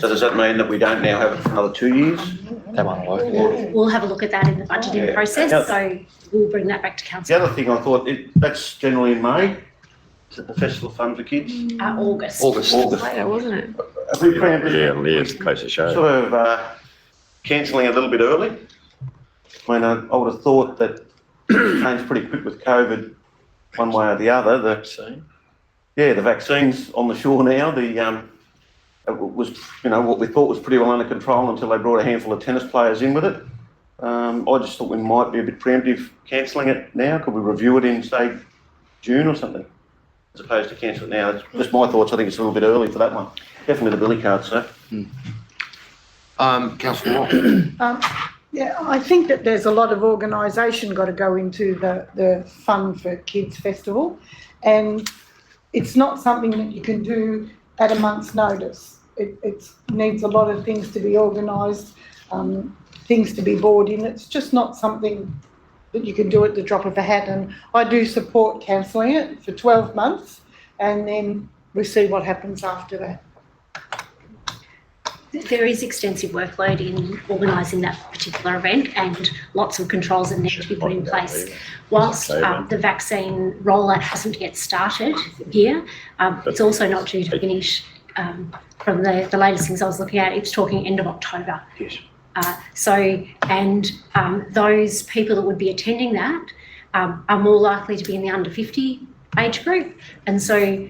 Speaker 8: So does that mean that we don't now have it for another 2 years?
Speaker 2: That one will work.
Speaker 6: We'll have a look at that in the budgeting
Speaker 8: Yeah.
Speaker 6: process,
Speaker 8: Yeah.
Speaker 6: so we'll bring that back to
Speaker 8: The
Speaker 6: council.
Speaker 8: other thing I thought, that's generally in May. Is it the Festival Fun for Kids?
Speaker 6: August.
Speaker 2: August.
Speaker 4: Later, wasn't it?
Speaker 8: Have we preempted
Speaker 9: Yes, close to show.
Speaker 8: sort of cancelling a little bit early? When I would have thought that it changed pretty quick with COVID, one way or the other. The vaccine's on the shore now. It was, what we thought was pretty well under control until they brought a handful of tennis players in with it. I just thought we might be a bit preemptive cancelling it now. Could we review it in, say, June or something, as opposed to cancel it now? That's just my thoughts. I think it's a little bit early for that one. Definitely the billy card, sir.
Speaker 1: Councillor Moore.
Speaker 7: Yeah, I think that there's a lot of organisation got to go into the Fun for Kids Festival, and it's not something that you can do at a month's notice. It needs a lot of things to be organised, things to be bought in. It's just not something that you can do at the drop of a hat, and I do support cancelling it for 12 months, and then we see what happens after that.
Speaker 6: There is extensive workload in organising that particular event, and lots of controls that need to be put in place. Whilst the vaccine rollout hasn't yet started here, it's also not due to finish. From the latest things I was looking at, it's talking end of October.
Speaker 8: Yes.
Speaker 6: Those people that would be attending that are more likely to be in the under 50 age group, and so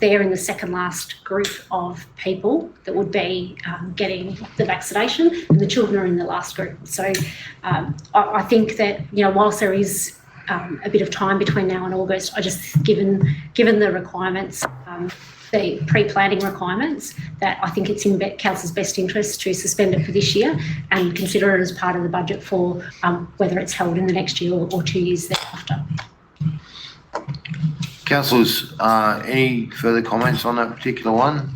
Speaker 6: they're in the second last group of people that would be getting the vaccination, and the children are in the last group. So I think that, whilst there is a bit of time between now and August, I just given the requirements, the pre-planning requirements, that I think it's in council's best interest to suspend it for this year and consider it as part of the budget for whether it's held in the next year or 2 years thereafter.
Speaker 1: Councillors, any further comments on that particular one?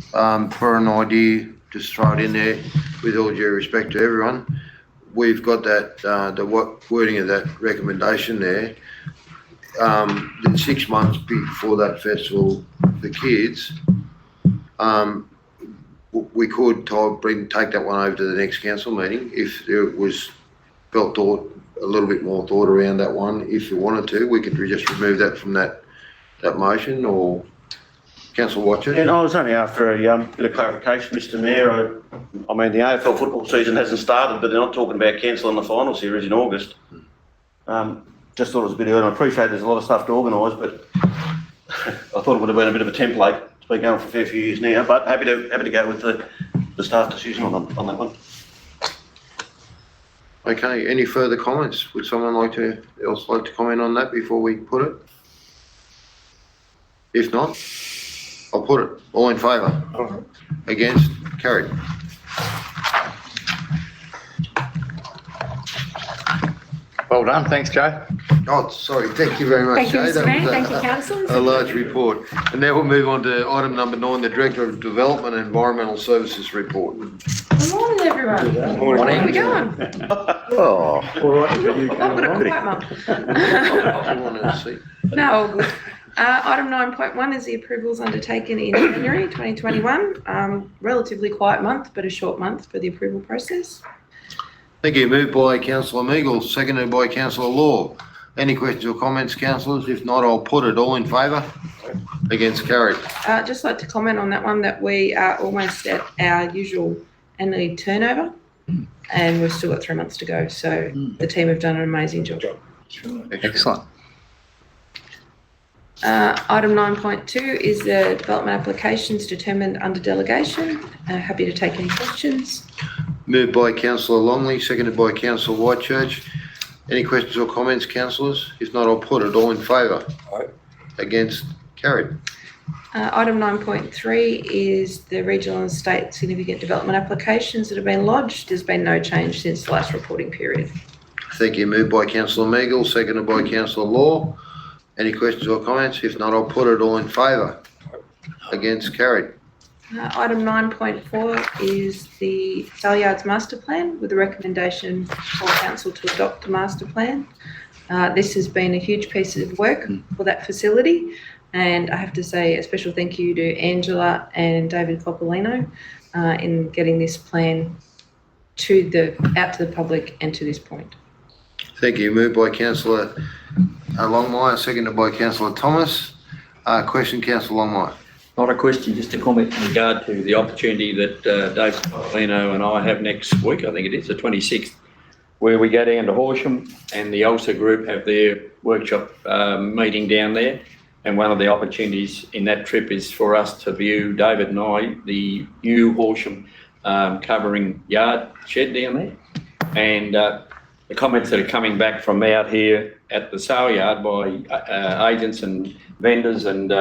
Speaker 1: For an idea, just throw it in there with all due respect to everyone. We've got that, the wording of that recommendation there. The 6 months before that festival for kids, we could take that one over to the next council meeting if there was a little bit more thought around that one. If you wanted to, we could just remove that from that motion, or Councillor Watcher.
Speaker 8: And I was only after a bit of clarification, Mr Mayor. I mean, the AFL football season hasn't started, but they're not talking about cancelling the final series in August. Just thought it was a bit early. I appreciate there's a lot of stuff to organise, but I thought it would have been a bit of a template. It's been going for a fair few years now, but happy to go with the staff decision on that one.
Speaker 1: Okay, any further comments? Would someone like to comment on that before we put it? If not, I'll put it. All in favour? Against? Carried.
Speaker 2: Well done, thanks, Joe.
Speaker 1: Oh, sorry, thank you very much,
Speaker 6: Thank you,
Speaker 1: Jay.
Speaker 6: Mr.
Speaker 1: That
Speaker 6: Mayor.
Speaker 1: was
Speaker 6: Thank you, councillors.
Speaker 1: a large report. And now we'll move on to item number 9, the Director of Development and Environmental Services report.
Speaker 4: Good morning, everyone.
Speaker 2: Morning.
Speaker 4: How are we going?
Speaker 8: Oh,
Speaker 3: All right, for you,
Speaker 9: I've got a
Speaker 3: Caroline.
Speaker 9: quiet month.
Speaker 1: I want to see.
Speaker 9: No, all good. Item 9.1 is the approvals undertaken in January 2021. Relatively quiet month, but a short month for the approval process.
Speaker 1: Thank you. Moved by councillor Meagle, seconded by councillor Law. Any questions or comments, councillors? If not, I'll put it. All in favour? Against, carried.
Speaker 9: Just like to comment on that one that we are almost at our usual annual turnover and we've still got 3 months to go. So the team have done an amazing job.
Speaker 2: Excellent.
Speaker 9: Item 9.2 is the development applications determined under delegation. Happy to take any questions.
Speaker 1: Moved by councillor Longley, seconded by councillor Whitechurch. Any questions or comments, councillors? If not, I'll put it. All in favour?
Speaker 5: Aye.
Speaker 1: Against, carried.
Speaker 9: Item 9.3 is the regional and state significant development applications that have been lodged. There's been no change since the last reporting period.
Speaker 1: Thank you. Moved by councillor Meagle, seconded by councillor Law. Any questions or comments? If not, I'll put it. All in favour? Against, carried.
Speaker 9: Item 9.4 is the Saleyards Master Plan with a recommendation for council to adopt the master plan. This has been a huge piece of work for that facility, and I have to say a special thank you to Angela and David Coppolino in getting this plan out to the public and to this point.
Speaker 1: Thank you. Moved by councillor Longmire, seconded by councillor Thomas. Question, councillor Longmire.
Speaker 3: Not a question, just a comment in regard to the opportunity that Dave Polino and I have next week, I think it is, the 26th, where we go down to Horsham and the ALSA group have their workshop meeting down there. And one of the opportunities in that trip is for us to view, David and I, the new Horsham covering yard shed down there. And the comments that are coming back from out here at the sale yard by agents and vendors and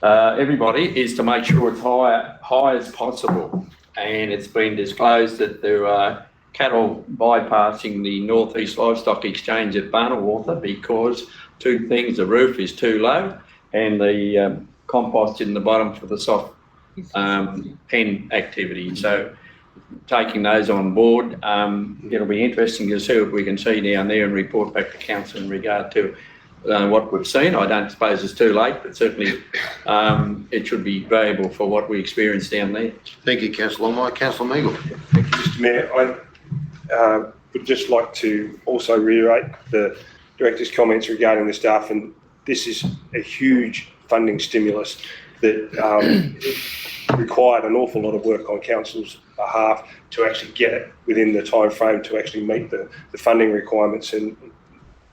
Speaker 3: everybody is to make sure it's high as possible. And it's been disclosed that there are cattle bypassing the North East Livestock Exchange at Barnawartha because two things: the roof is too low and the compost in the bottom for the soft pen activity. So taking those on board, it'll be interesting to see what we can see down there and report back to council in regard to what we've seen. I don't suppose it's too late, but certainly it should be valuable for what we experience down there.
Speaker 1: Thank you, councillor Longmire. Councillor Meagle.
Speaker 5: Thank you, Mr Mayor. I would just like to also reiterate the Director's comments regarding the staff, and this is a huge funding stimulus that required an awful lot of work on council's behalf to actually get it within the time frame to actually meet the funding requirements, and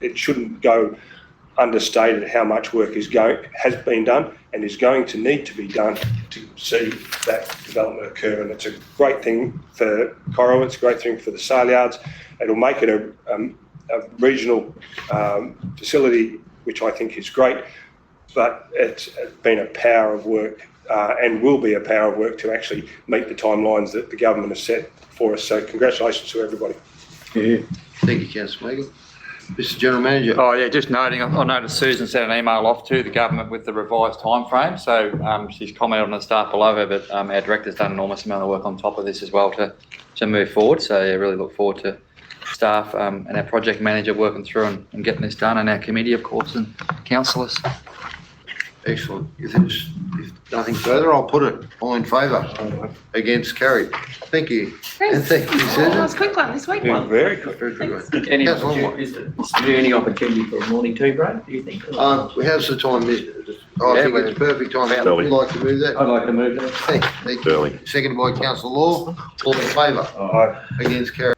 Speaker 5: it shouldn't go understated how much work has been done and is going to need to be done to see that development occur. And it's a great thing for Coro, it's a great thing for the sale yards. It'll make it a regional facility, which I think is great, but it's been a power of work and will be a power of work to actually meet the timelines that the government has set for us. So congratulations to everybody.
Speaker 1: Yeah. Thank you, councillor Meagle. Mr General Manager.
Speaker 2: Oh yeah, just noting, I noticed Susan sent an email off to the government with the revised timeframe. So she's commented on the staff below her, but our director's done an enormous amount of work on top of this as well to move forward. So yeah, really look forward to staff and our project manager working through and getting this done, and our committee, of course, and councillors.
Speaker 1: Excellent. If nothing further, I'll put it. All in favour? Against, carried. Thank you.
Speaker 9: Thanks.
Speaker 1: And thank you,
Speaker 9: That
Speaker 1: Susan.
Speaker 9: was a quick one this week.
Speaker 3: Yeah, very good.
Speaker 1: Very good.
Speaker 3: Is there any opportunity for a morning tea break, do you think?
Speaker 1: We have some time. I think it's perfect time. Would you like to move that?
Speaker 3: I'd like to move that.
Speaker 1: Thank you. Seconded by councillor Law. All in favour?
Speaker 5: Aye.
Speaker 1: Against, carried.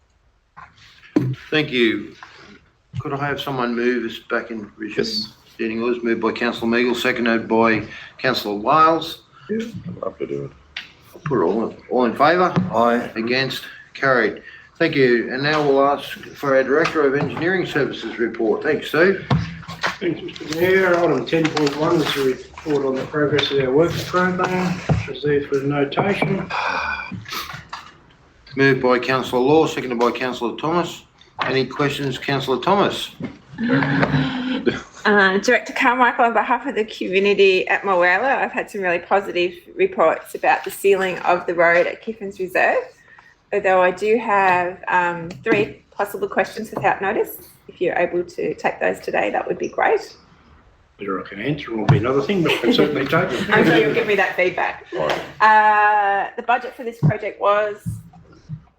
Speaker 1: Thank you. Could I have someone move us back in resume? Standing orders, moved by councillor Meagle, seconded by councillor Wales.
Speaker 8: Yeah, I'd love to do it.
Speaker 1: I'll put it all in favour? Aye. Against, carried. Thank you. And now we'll ask for our Director of Engineering Services report. Thanks, Steve.
Speaker 10: Thanks, Mr Mayor. Item 10.1 is a report on the progress of our works program, which is there for the notation.
Speaker 1: Moved by councillor Law, seconded by councillor Thomas. Any questions, councillor Thomas?
Speaker 4: Director Carmichael, on behalf of the community at Moala, I've had some really positive reports about the sealing of the road at Kiffin's Reserve. Although I do have 3 possible questions without notice. If you're able to take those today, that would be great.
Speaker 10: Whether I can answer will be another thing, but I can certainly take it.
Speaker 4: I'm sure you'll give me that feedback. The budget for this project was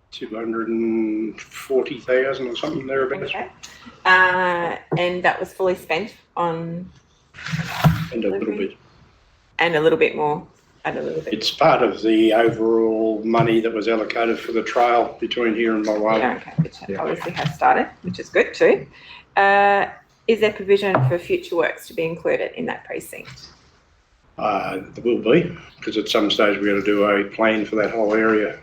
Speaker 10: 240,000 or something thereabouts.
Speaker 4: okay, and that was fully spent on
Speaker 10: And a little bit.
Speaker 4: and a little bit more. And a little bit.
Speaker 10: It's part of the overall money that was allocated for the trail between here and Mulwala.
Speaker 4: Yeah, okay, which obviously has started, which is good too. Is there provision for future works to be included in that precinct?
Speaker 10: There will be, because at some stage we're going to do a plan for that whole area.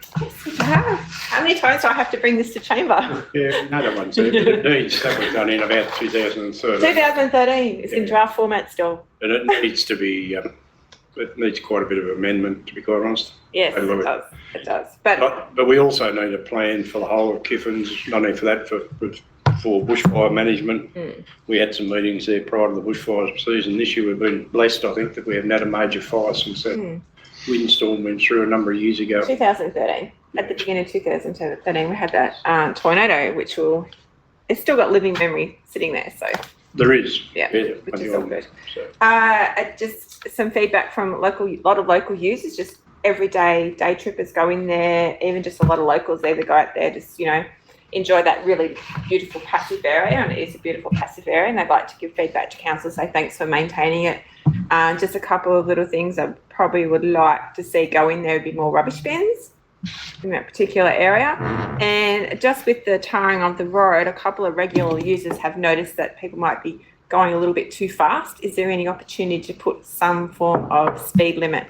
Speaker 4: How many times do I have to bring this to chamber?
Speaker 10: Yeah, another one's there, but it needs, that was done in about 2013.
Speaker 4: 2013, it's in draft format still.
Speaker 10: And it needs to be, it needs quite a bit of amendment, to be quite honest.
Speaker 4: Yes,
Speaker 10: I love
Speaker 4: it does, it does. But
Speaker 10: But we also need a plan for the whole of Kiffins, not only for that, for bushfire management. We had some meetings there prior to the bushfire season. This year we've been blessed, I think, that we haven't had a major fire since that windstorm went through a number of years ago.
Speaker 4: 2013, at the beginning of 2013, we had that tornado, which it's still got living memory sitting there, so.
Speaker 10: There is.
Speaker 4: Yeah, which is all good.
Speaker 10: So.
Speaker 4: Just some feedback from a lot of local users, just everyday day trippers go in there, even just a lot of locals either go out there, just, enjoy that really beautiful passive area, and it is a beautiful passive area, and they'd like to give feedback to council, say thanks for maintaining it. Just a couple of little things I probably would like to see go in there would be more rubbish bins in that particular area. And just with the tarring of the road, a couple of regular users have noticed that people might be going a little bit too fast. Is there any opportunity to put some form of speed limit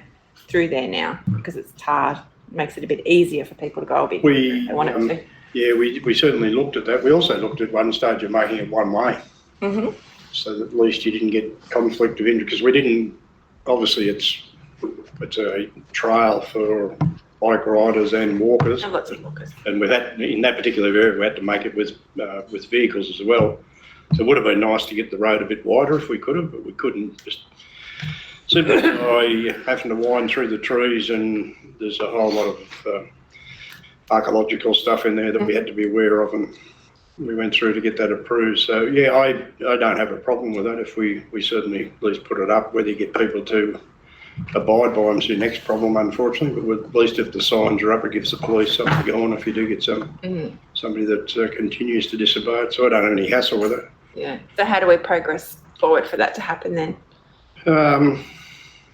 Speaker 4: through there now? Because it's tarred, it makes it a bit easier for people to go a bit quicker if they want it to.
Speaker 10: Yeah, we certainly looked at that. We also looked at one stage of making it one way.
Speaker 4: Mm-hmm.
Speaker 10: So that at least you didn't get conflict of interest, because we didn't, obviously it's a trail for bike riders and walkers.
Speaker 4: And lots of walkers.
Speaker 10: And with that, in that particular area, we had to make it with vehicles as well. So it would have been nice to get the road a bit wider if we could have, but we couldn't, just simply by having to wind through the trees, and there's a whole lot of archaeological stuff in there that we had to be aware of, and we went through to get that approved. So yeah, I don't have a problem with that if we certainly at least put it up. Whether you get people to abide by them's your next problem, unfortunately, but at least if the signs are up, it gives the police something to go on if you do get somebody that continues to disobey it. So I don't have any hassle with it.
Speaker 4: Yeah. So how do we progress forward for that to happen then?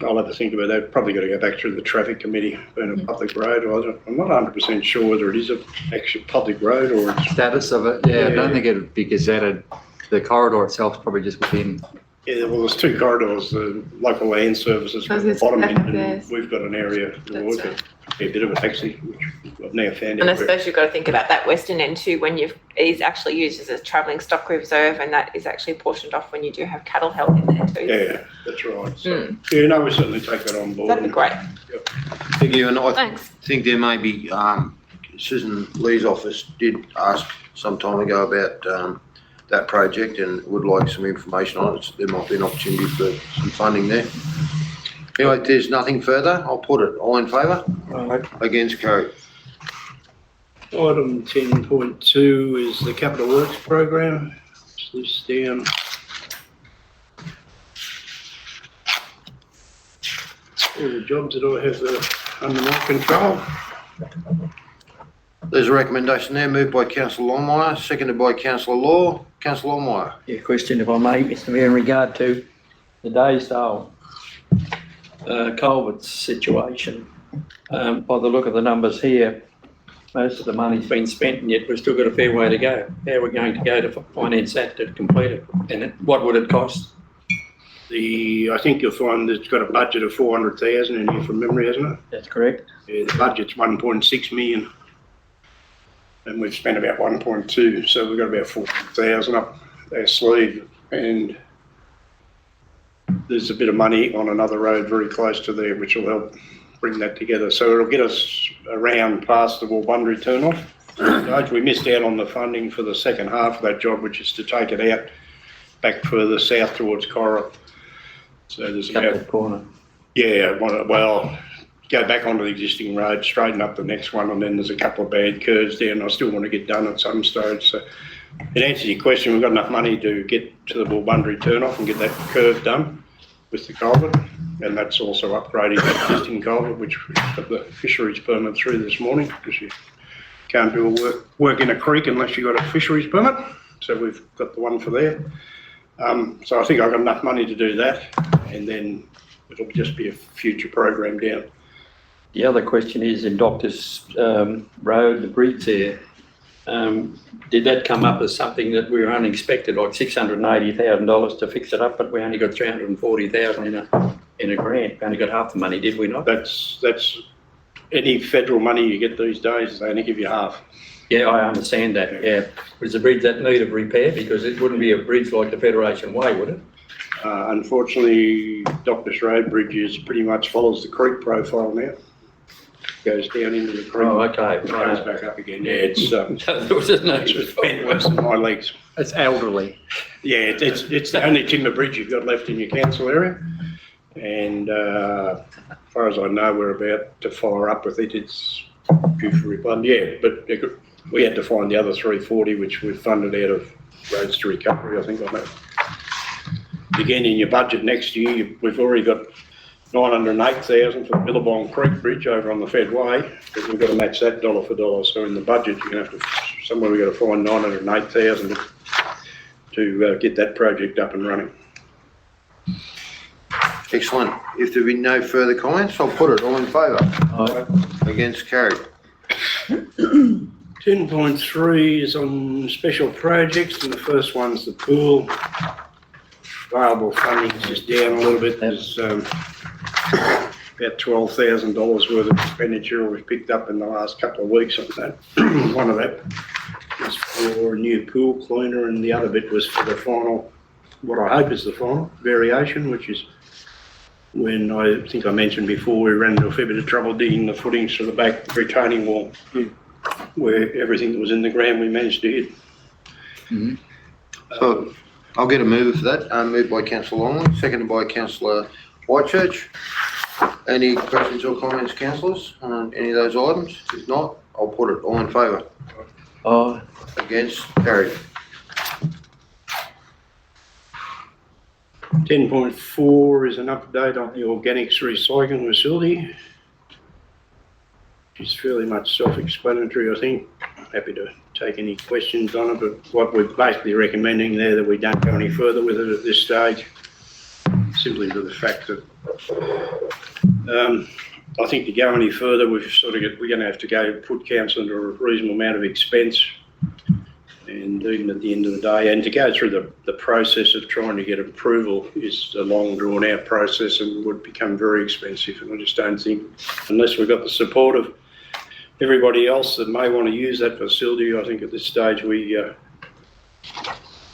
Speaker 10: I'll have to think about that. Probably got to go back through the traffic committee, being a public road. I'm not 100% sure whether it is a actual public road or it's...
Speaker 2: Status of it, yeah, I don't think it would be gazetted. The corridor itself is probably just within.
Speaker 10: Yeah, well, there's two corridors, the local land services at the bottom end, and we've got an area to work at. A bit of it actually, which I've now found.
Speaker 4: And I suppose you've got to think about that western end too, when is actually used as a travelling stock reserve, and that is actually portioned off when you do have cattle held in there too.
Speaker 10: Yeah, that's right. So, yeah, no, we certainly take that on board.
Speaker 4: That'd be great.
Speaker 10: Yep.
Speaker 1: Thank you, and I
Speaker 4: Thanks.
Speaker 1: think there may be, Susan Lee's office did ask some time ago about that project and would like some information on it. There might be an opportunity for some funding there. Anyway, if there's nothing further, I'll put it. All in favour? Against, carried.
Speaker 10: Item 10.2 is the Capital Works Program. It's this down. All the jobs that I have under my control.
Speaker 1: There's a recommendation there, moved by Councillor Longmire, seconded by Councillor Law. Councillor Longmire.
Speaker 3: Yeah, question if I may, Mr Mayor, in regard to the Daysdale culverts situation. By the look of the numbers here, most of the money's been spent, and yet we've still got a fair way to go. How are we going to go to finance that to complete it? And what would it cost?
Speaker 10: I think you'll find that it's got a budget of 400,000 in here from memory, hasn't it?
Speaker 3: That's correct.
Speaker 10: Yeah, the budget's 1.6 million. And we've spent about 1.2, so we've got about 400,000 up our sleeve. And there's a bit of money on another road very close to there, which will help bring that together. So it'll get us around past the Wulbundry turn-off. We missed out on the funding for the second half of that job, which is to take it out back further south towards Cora. So there's about...
Speaker 3: corner.
Speaker 10: Yeah, well, go back onto the existing road, straighten up the next one, and then there's a couple of bad curves there, and I still want to get done at some stage. So, in answer to your question, we've got enough money to get to the Bulbundry turn-off and get that curve done with the culvert, and that's also upgrading the existing culvert, which we got the fisheries permit through this morning, because you can't do a work in a creek unless you've got a fisheries permit. So we've got the one for there. So I think I've got enough money to do that, and then it'll just be a future program down.
Speaker 3: The other question is in Doctor's Road, the bridge there. Did that come up as something that we were unexpected, like $680,000 to fix it up, but we only got $340,000 in a grant? We only got half the money, did we not?
Speaker 10: That's any federal money you get these days, they only give you half.
Speaker 3: Yeah, I understand that, yeah. But it's a bridge that need of repair, because it wouldn't be a bridge like the Federation Way, would it?
Speaker 10: Unfortunately, Doctor's Road Bridge pretty much follows the creek profile now. Goes down into the creek.
Speaker 3: Oh, okay.
Speaker 10: And goes back up again. Yeah, it's
Speaker 3: There was a need.
Speaker 10: it's bent worse than my legs.
Speaker 2: It's elderly.
Speaker 10: Yeah, it's the only timber bridge you've got left in your council area. And as far as I know, we're about to fire up with it. It's due for replacement. Yeah, but we had to find the other 340, which we've funded out of Roads to Recovery, I think, on that. Again, in your budget next year, we've already got 908,000 for the Billabong Creek Bridge over on the Fed Way, but we've got to match that dollar for dollar. So in the budget, you're going to have to, somewhere we've got to find 908,000 to get that project up and running.
Speaker 1: Excellent. If there be no further comments, I'll put it. All in favour?
Speaker 3: Aye.
Speaker 1: Against? Carried.
Speaker 10: 10.3 is on special projects, and the first one's the pool. Available funding is just down a little bit. There's about $12,000 worth of expenditure we've picked up in the last couple of weeks on that. One of that was for a new pool cleaner, and the other bit was for the final, what I hope is the final variation, which is when I think I mentioned before, we ran into a fair bit of trouble digging the footings for the back retaining wall, where everything that was in the ground we managed to hit.
Speaker 3: Mm-hmm.
Speaker 1: So I'll get a mover for that. Moved by Councillor Longley, seconded by Councillor Whitechurch. Any questions or comments, councillors, on any of those items? If not, I'll put it. All in favour?
Speaker 3: Aye.
Speaker 1: Against? Carried.
Speaker 10: 10.4 is an update on the organics recycling facility. It's fairly much self-explanatory, I think. Happy to take any questions on it, but what we're basically recommending there, that we don't go any further with it at this stage, simply to the fact that I think to go any further, we're going to have to go put council under a reasonable amount of expense, and even at the end of the day, and to go through the process of trying to get approval is a long drawn out process and would become very expensive. And I just don't think, unless we've got the support of everybody else that may want to use that facility, I think at this stage we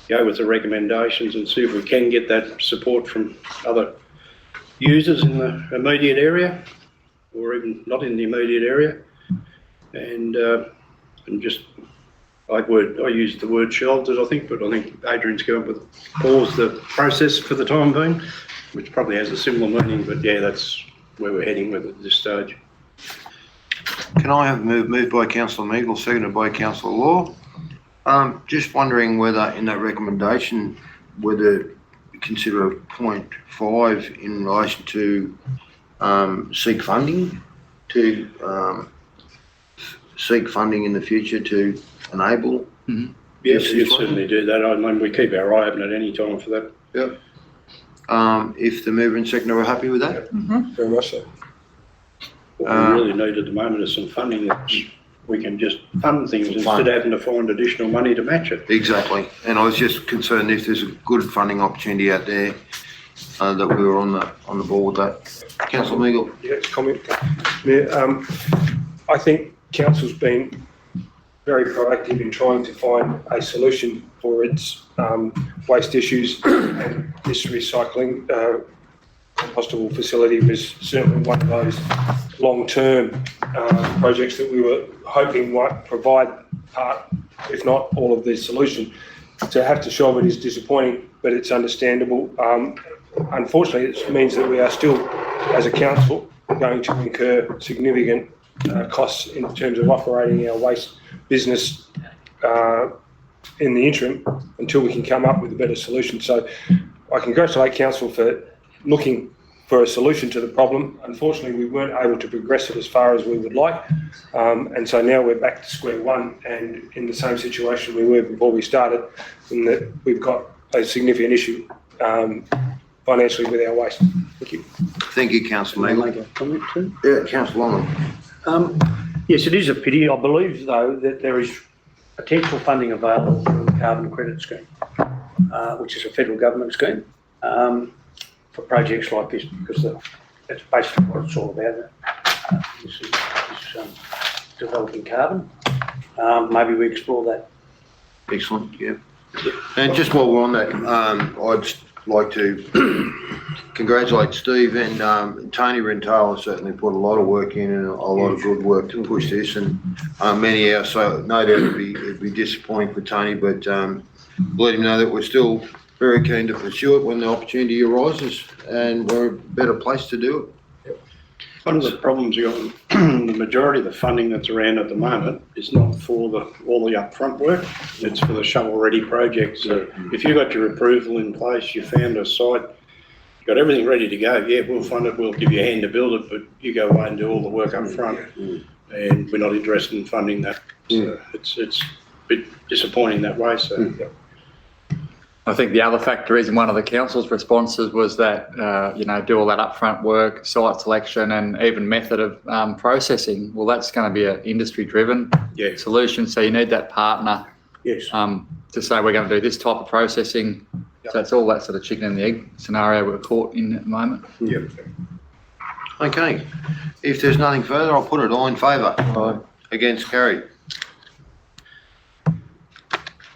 Speaker 10: go with the recommendations and see if we can get that support from other users in the immediate area, or even not in the immediate area, and just I used the word sheltered, I think, but I think Adrian's going with pause the process for the time being, which probably has a similar meaning, but yeah, that's where we're heading with it at this stage.
Speaker 1: Can I have moved by Councillor Meagle, seconded by Councillor Law? Just wondering whether in that recommendation, whether consider a 0.5 in relation to seek funding in the future to enable.
Speaker 3: Mm-hmm.
Speaker 10: Yes, you certainly do that. I mean, we keep our eye open at any time for that.
Speaker 1: Yep. If the mover and seconder are happy with that?
Speaker 7: Mm-hmm.
Speaker 5: Very much so.
Speaker 10: What we really need at the moment is some funding that we can just fund things instead of having to find additional money to match it.
Speaker 1: Exactly. And I was just concerned if there's a good funding opportunity out there that we were on the ball with that. Councillor Meagle.
Speaker 5: Yeah, comment. Yeah, I think council's been very proactive in trying to find a solution for its waste issues, and this recycling compostable facility was certainly one of those long-term projects that we were hoping might provide part, if not all of the solution. To have to shelve it is disappointing, but it's understandable. Unfortunately, it means that we are still, as a council, going to incur significant costs in terms of operating our waste business in the interim until we can come up with a better solution. So I congratulate council for looking for a solution to the problem. Unfortunately, we weren't able to progress it as far as we would like. And so now we're back to square one and in the same situation we were before we started, in that we've got a significant issue financially with our waste. Thank you.
Speaker 1: Thank you, Councillor
Speaker 3: Can I
Speaker 1: Nagle.
Speaker 3: make a comment too?
Speaker 1: Yeah, Councillor Longman.
Speaker 3: Yes, it is a pity. I believe, though, that there is potential funding available through the carbon credit scheme, which is a federal government scheme, for projects like this, because that's basically what it's all about. This is developing carbon. Maybe we explore that.
Speaker 1: Excellent, yeah. And just while we're on that, I'd just like to congratulate Steve and Tony Rentale has certainly put a lot of work in and a lot of good work to push this, and many hours, so no doubt it'd be disappointing for Tony, but let him know that we're still very keen to pursue it when the opportunity arises, and we're a better place to do it.
Speaker 10: One of the problems you got, the majority of the funding that's around at the moment is not for all the upfront work, it's for the shovel-ready projects. So if you got your approval in place, you found a site, you got everything ready to go, yeah, we'll fund it, we'll give you a hand to build it, but you go away and do all the work up front, and we're not interested in funding that. So it's a bit disappointing that way, so.
Speaker 2: I think the other factor is, in one of the council's responses was that, do all that upfront work, site selection and even method of processing. Well, that's going to be an industry-driven solution. So you need that partner to say we're going to do this type of processing. So it's all that sort of chicken and the egg scenario we're caught in at the moment.
Speaker 1: Yep. Okay. If there's nothing further, I'll put it all in favour.
Speaker 2: Aye.
Speaker 1: Against, carried.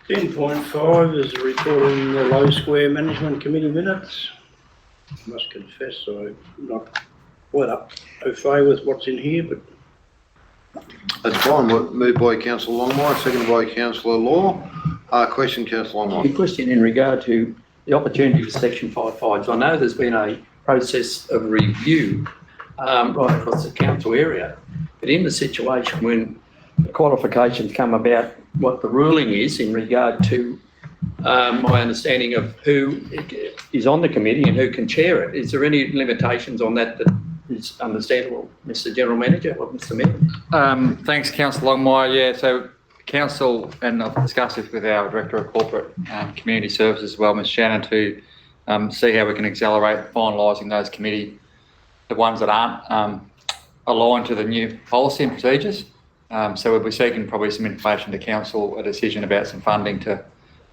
Speaker 10: 10.5 is a report on the Low Square Management Committee minutes. I must confess I'm not quite au fait with what's in here, but
Speaker 1: That's fine. Moved by Councillor Longmire, seconded by Councillor Law. Question, Councillor
Speaker 3: A
Speaker 1: Longmire.
Speaker 3: question in regard to the opportunity for Section 55s. I know there's been a process of review right across the council area, but in the situation when the qualifications come about, what the ruling is in regard to my understanding of who is on the committee and who can chair it. Is there any limitations on that is understandable, Mr. General Manager or Mr. Mayor?
Speaker 2: Thanks, Councillor Longmire. Yeah, so council, and I've discussed this with our Director of Corporate Community Services as well, Ms. Shannon, to see how we can accelerate finalising those committee, the ones that aren't aligned to the new policy and procedures. So we'll be seeking probably some information to council, a decision about some funding to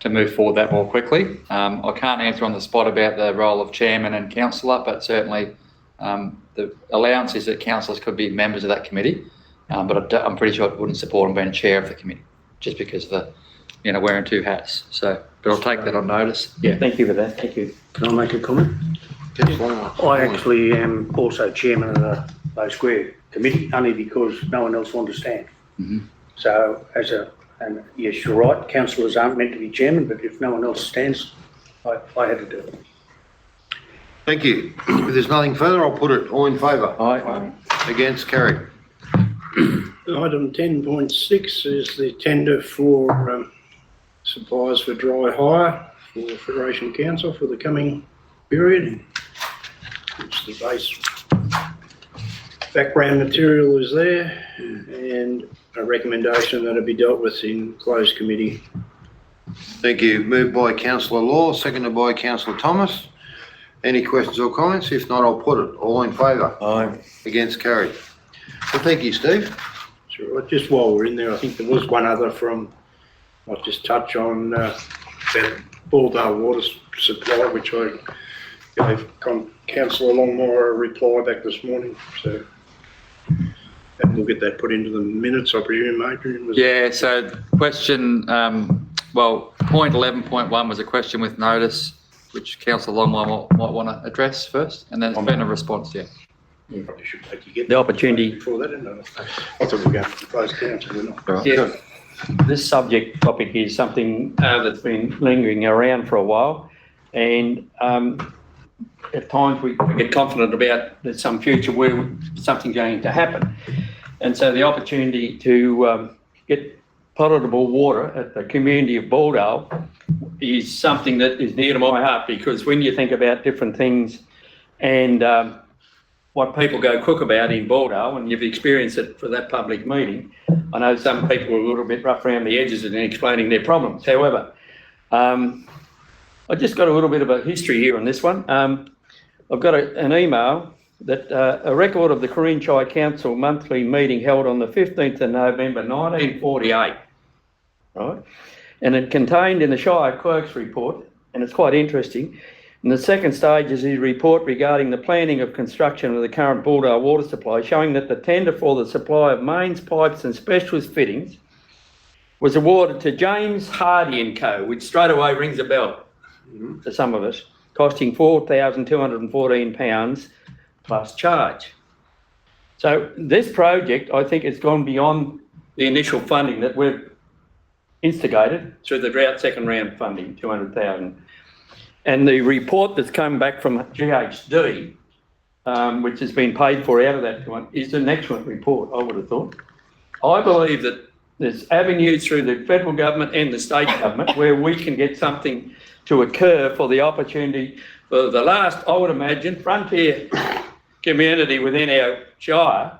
Speaker 2: move forward that more quickly. I can't answer on the spot about the role of chairman and councillor, but certainly the allowance is that councillors could be members of that committee, but I'm pretty sure it wouldn't support them being chair of the committee, just because of the, wearing two hats. So, but I'll take that on notice.
Speaker 3: Yeah, thank you for that. Thank you. Can I make a comment?
Speaker 1: Councillor Longmire.
Speaker 11: I actually am also chairman of the Low Square Committee, only because no one else wanted to stand. So and yes, you're right, councillors aren't meant to be chairman, but if no one else stands, I had to do it.
Speaker 1: Thank you. If there's nothing further, I'll put it all in favour.
Speaker 3: Aye.
Speaker 1: Against, carried.
Speaker 10: item 10.6 is the tender for supplies for dry hire for Federation Council for the coming period. It's the base background material is there, and a recommendation that it be dealt with in closed committee.
Speaker 1: Thank you. Moved by Councillor Law, seconded by Councillor Thomas. Any questions or comments? If not, I'll put it all in favour.
Speaker 3: Aye.
Speaker 1: Against, carried. Well, thank you, Steve.
Speaker 10: Sure. Just while we're in there, I think there was one other from, I'll just touch on that Bulldale water supply, which I gave Councillor Longmire a reply back this morning. So, and we'll get that put into the minutes, I presume, Adrian.
Speaker 2: Yeah, so question, point 11.1 was a question with notice, which Councillor Longmire might want to address first, and then it's been a response, yeah.
Speaker 10: You probably should take you get
Speaker 3: The opportunity.
Speaker 10: before that, didn't I? I thought we were going to close council, we're not.
Speaker 3: Yeah. This subject topic is something that's been lingering around for a while, and at times we get confident about there's some future where something's going to happen. And so the opportunity to get potable water at the community of Baldale is something that is near to my heart, because when you think about different things and what people go crook about in Baldale, and you've experienced it for that public meeting, I know some people are a little bit rough around the edges in explaining their problems. However, I just got a little bit of a history here on this one. I've got an email that a record of the Corinne Council monthly meeting held on the 15th of November 1948, right? And it contained in the Shire Clerk's report, and it's quite interesting, and the second stage is his report regarding the planning of construction of the current Baldale water supply, showing that the tender for the supply of mains, pipes and specialist fittings was awarded to James Hardy and Co, which straight away rings a bell to some of us, costing £4,214 plus charge. So this project, I think, has gone beyond the initial funding that we've instigated through the drought second round funding, 200,000. And the report that's come back from GHD, which has been paid for out of that one, is an excellent report, I would have thought. I believe that there's avenues through the federal government and the state government where we can get something to occur for the opportunity for the last, I would imagine, frontier community within our shire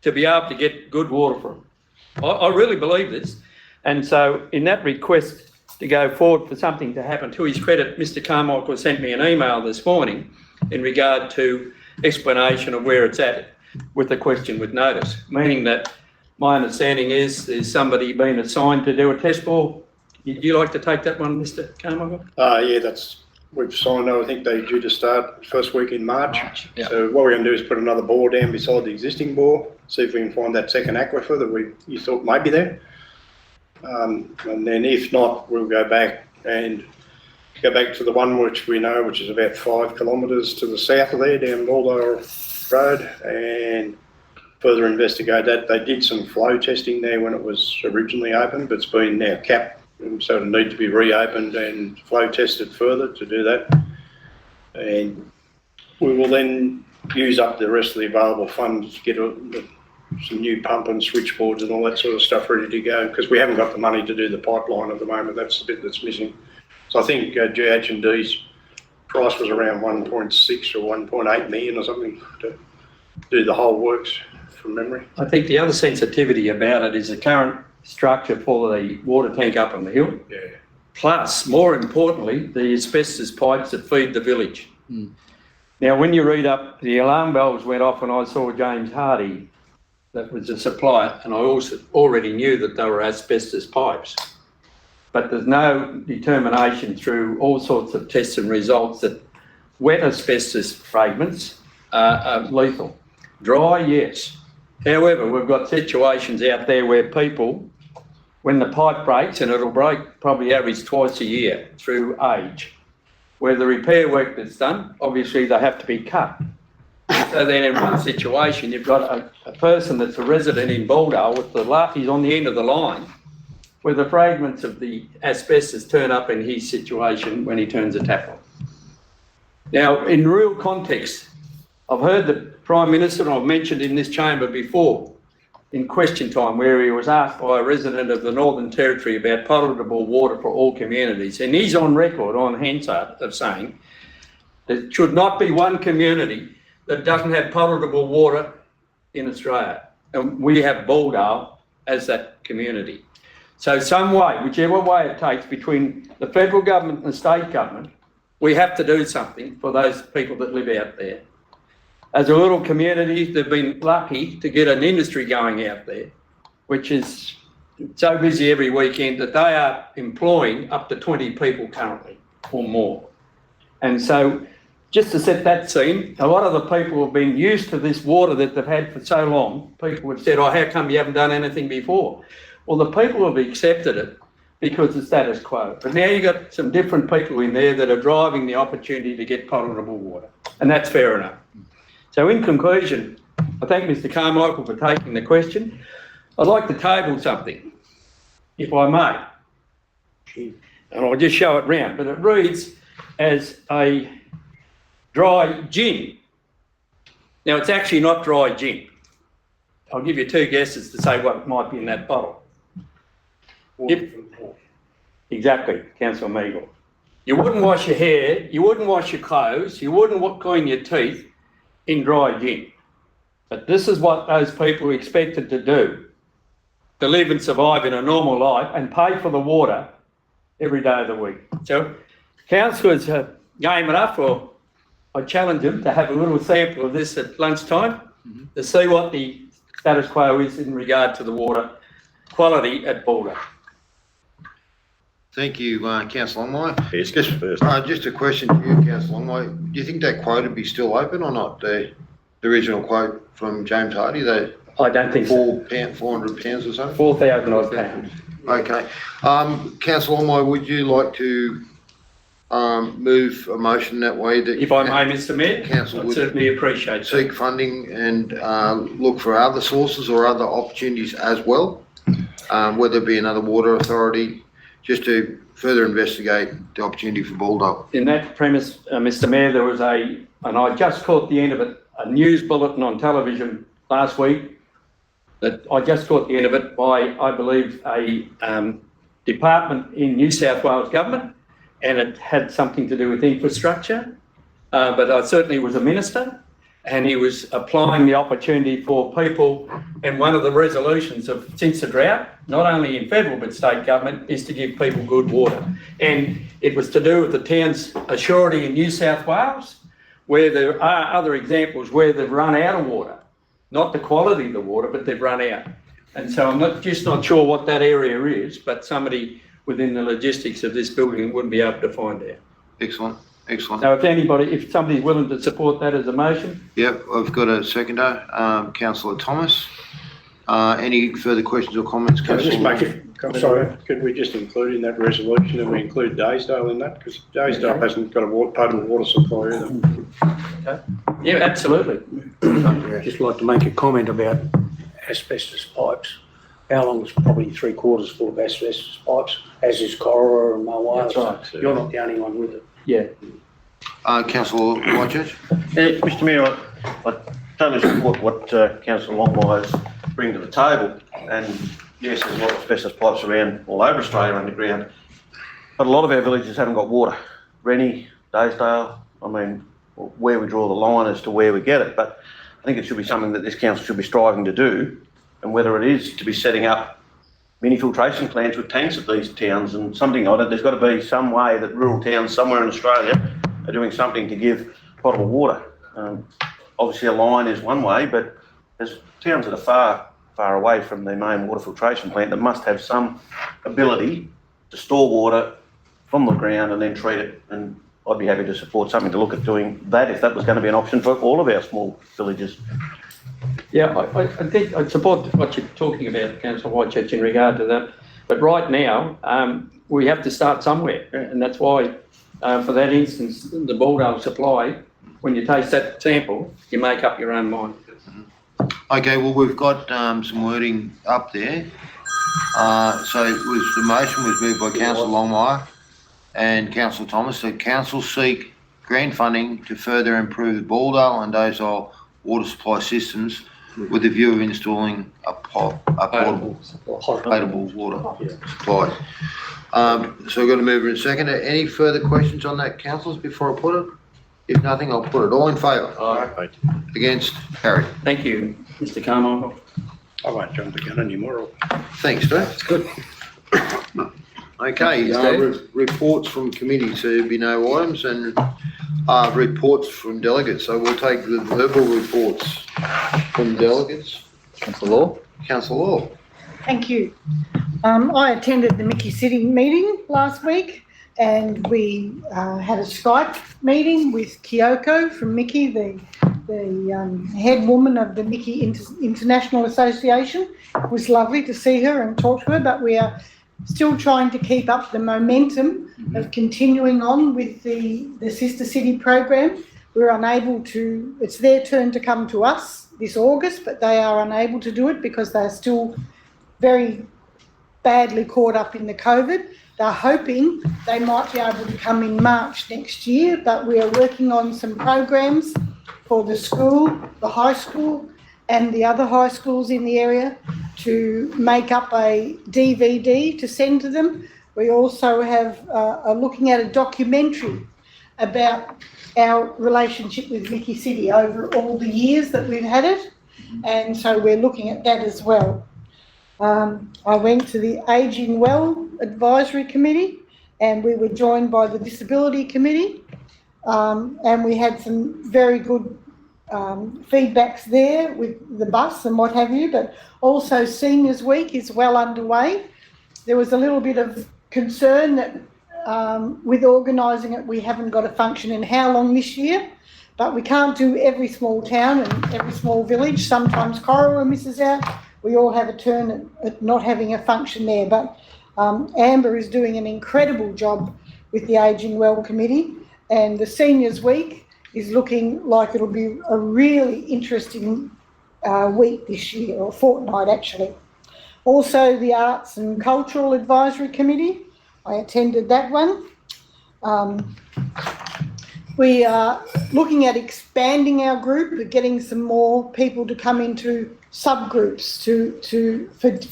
Speaker 3: to be able to get good water from. I really believe this. And so in that request to go forward for something to happen, to his credit, Mr. Carmichael sent me an email this morning in regard to explanation of where it's at with the question with notice, meaning that my understanding is there's somebody being assigned to do a test bore. Would you like to take that one, Mr. Carmichael?
Speaker 10: Yeah, we've signed, I think they're due to start first week in March.
Speaker 3: Yeah.
Speaker 10: So what we're going to do is put another bore down beside the existing bore, see if we can find that second aquifer that you thought might be there. And then if not, we'll go back to the one which we know, which is about 5 kilometres to the south of there, down Baldale Road, and further investigate that. They did some flow testing there when it was originally opened, but it's been now capped, so it'll need to be reopened and flow tested further to do that. And we will then use up the rest of the available funds to get some new pump and switchboards and all that sort of stuff ready to go, because we haven't got the money to do the pipeline at the moment. That's the bit that's missing. So I think GH&D's price was around 1.6 or 1.8 million or something to do the whole works from memory.
Speaker 3: I think the other sensitivity about it is the current structure for the water tank up on the hill.
Speaker 10: Yeah.
Speaker 3: Plus, more importantly, the asbestos pipes that feed the village. Now, when you read up, the alarm bells went off when I saw James Hardy, that was a supplier, and I also already knew that they were asbestos pipes. But there's no determination through all sorts of tests and results that wet asbestos fragments are lethal. Dry, yes. However, we've got situations out there where people, when the pipe breaks, and it'll break probably average twice a year through age, where the repair work that's done, obviously they have to be cut. So then in one situation, you've got a person that's a resident in Baldale with he's on the end of the line, where the fragments of the asbestos turn up in his situation when he turns the tap on. Now, in real context, I've heard the Prime Minister, and I've mentioned in this chamber before, in question time, where he was asked by a resident of the Northern Territory about potable water for all communities. And he's on record, on Hansard, of saying there should not be one community that doesn't have potable water in Australia. And we have Baldale as that community. So some way, whichever way it takes, between the federal government and the state government, we have to do something for those people that live out there. As a little community, they've been lucky to get an industry going out there, which is so busy every weekend that they are employing up to 20 people currently or more. And so just to set that scene, a lot of the people have been used to this water that they've had for so long. People have said, oh, how come you haven't done anything before? Well, the people have accepted it because the status quo. But now you've got some different people in there that are driving the opportunity to get potable water. And that's fair enough. So in conclusion, I thank Mr. Carmichael for taking the question. I'd like to table something, if I may. And I'll just show it round. But it reads as a dry gin. Now, it's actually not dry gin. I'll give you two guesses to say what might be in that bottle. Exactly, Councillor Meagle. You wouldn't wash your hair, you wouldn't wash your clothes, you wouldn't clean your teeth in dry gin. But this is what those people are expected to do, to live and survive in a normal life and pay for the water every day of the week. So councillors game it up, or I challenge them to have a little sample of this at lunchtime to see what the status quo is in regard to the water quality at Baldo.
Speaker 1: Thank you, Councillor Longmire.
Speaker 8: Yes, first.
Speaker 1: Just a question to you, Councillor Longmire. Do you think that quote would be still open or not? The original quote from James Hardy, the
Speaker 3: I don't think so.
Speaker 1: £400 or something?
Speaker 3: 4,000 odd pounds.
Speaker 1: Okay. Councillor Longmire, would you like to move a motion that way that
Speaker 3: If I may, Mr Mayor,
Speaker 1: Council
Speaker 3: I'd
Speaker 1: would
Speaker 3: certainly appreciate that.
Speaker 1: seek funding and look for other sources or other opportunities as well, whether it be another water authority, just to further investigate the opportunity for Baldo.
Speaker 3: In that premise, Mr Mayor, there was and I just caught the end of it, a news bulletin on television last week that I just caught the end of it by, I believe, a department in New South Wales government, and it had something to do with infrastructure. But I certainly was a minister, and he was applying the opportunity for people, and one of the resolutions since the drought, not only in federal but state government, is to give people good water. And it was to do with the town's Assurity in New South Wales, where there are other examples where they've run out of water. Not the quality of the water, but they've run out. And so I'm not sure what that area is, but somebody within the logistics of this building wouldn't be able to find out.
Speaker 1: Excellent, excellent.
Speaker 3: Now, if somebody's willing to support that as a motion.
Speaker 1: Yep, I've got a seconder, Councillor Thomas. Any further questions or comments,
Speaker 10: Can I just
Speaker 1: Councillor?
Speaker 10: make it, sorry, could we just include in that resolution, and we include Daysdale in that? Because Daysdale hasn't got a potable water supply either.
Speaker 3: Okay. Yeah, absolutely.
Speaker 11: I'd just like to make a comment about asbestos pipes. How long is probably 3/4 full of asbestos pipes, as is Corowa and Mawar.
Speaker 3: That's right.
Speaker 11: You're not the only one with it.
Speaker 3: Yeah.
Speaker 1: Councillor Whitechurch?
Speaker 8: Mr Mayor, I totally support what Councillor Longmire's bringing to the table. And yes, there's a lot of asbestos pipes around all over Australia underground. But a lot of our villages haven't got water. Rennie, Daysdale, I mean, where we draw the line as to where we get it. But I think it should be something that this council should be striving to do. And whether it is to be setting up mini filtration plants with tanks at these towns and something like it, there's got to be some way that rural towns somewhere in Australia are doing something to give potable water. Obviously a line is one way, but there's towns that are far away from their main water filtration plant that must have some ability to store water from the ground and then treat it. And I'd be happy to support something to look at doing that if that was going to be an option for all of our small villages.
Speaker 3: Yeah, I think I support what you're talking about, Councillor Whitechurch, in regard to that. But right now, we have to start somewhere. And that's why, for that instance, the Baldo supply, when you taste that sample, you make up your own mind.
Speaker 1: Okay, well, we've got some wording up there. So the motion was moved by Councillor Longmire and Councillor Thomas that council seek grant funding to further improve the Baldo and Daysdale water supply systems with the view of installing a potable water supply. So we've got a mover and seconder. Any further questions on that, councillors, before I put it? If nothing, I'll put it. All in favour?
Speaker 3: Aye.
Speaker 1: Against? Carried.
Speaker 3: Thank you, Mr Carmichael.
Speaker 10: I won't jump the gun anymore.
Speaker 1: Thanks, Steve. That's good. Okay, reports from committee, so there'll be no items, and reports from delegates. So we'll take the verbal reports from delegates.
Speaker 2: Councillor Law.
Speaker 1: Councillor Law.
Speaker 7: Thank you. I attended the Mickey City meeting last week, and we had a Skype meeting with Kyoko from Mickey, the head woman of the Mickey International Association. It was lovely to see her and talk to her, but we are still trying to keep up the momentum of continuing on with the Sister City program. We're unable to, it's their turn to come to us this August, but they are unable to do it because they're still very badly caught up in the COVID. They're hoping they might be able to come in March next year, but we are working on some programs for the school, the high school, and the other high schools in the area to make up a DVD to send to them. We also are looking at a documentary about our relationship with Vicky City over all the years that we've had it, and so we're looking at that as well. I went to the Ageing Well Advisory Committee, and we were joined by the Disability Committee, and we had some very good feedbacks there with the bus and what have you, but also Seniors Week is well underway. There was a little bit of concern that with organising it, we haven't got a function in Yarrawonga this year, but we can't do every small town and every small village. Sometimes Corowa misses out. We all have a turn at not having a function there, but Amber is doing an incredible job with the Ageing Well Committee, and the Seniors Week is looking like it'll be a really interesting week this year, or fortnight actually. Also the Arts and Cultural Advisory Committee, I attended that one. We are looking at expanding our group, getting some more people to come into subgroups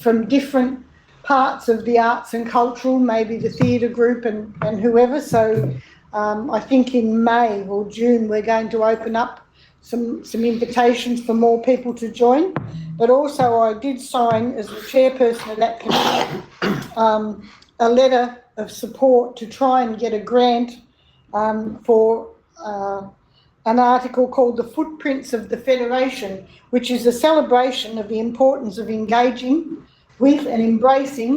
Speaker 7: from different parts of the arts and cultural, maybe the theatre group and whoever. So I think in May or June we're going to open up some invitations for more people to join. But also I did sign, as the chairperson of that committee, a letter of support to try and get a grant for an article called The Footprints of the Federation, which is a celebration of the importance of engaging with and embracing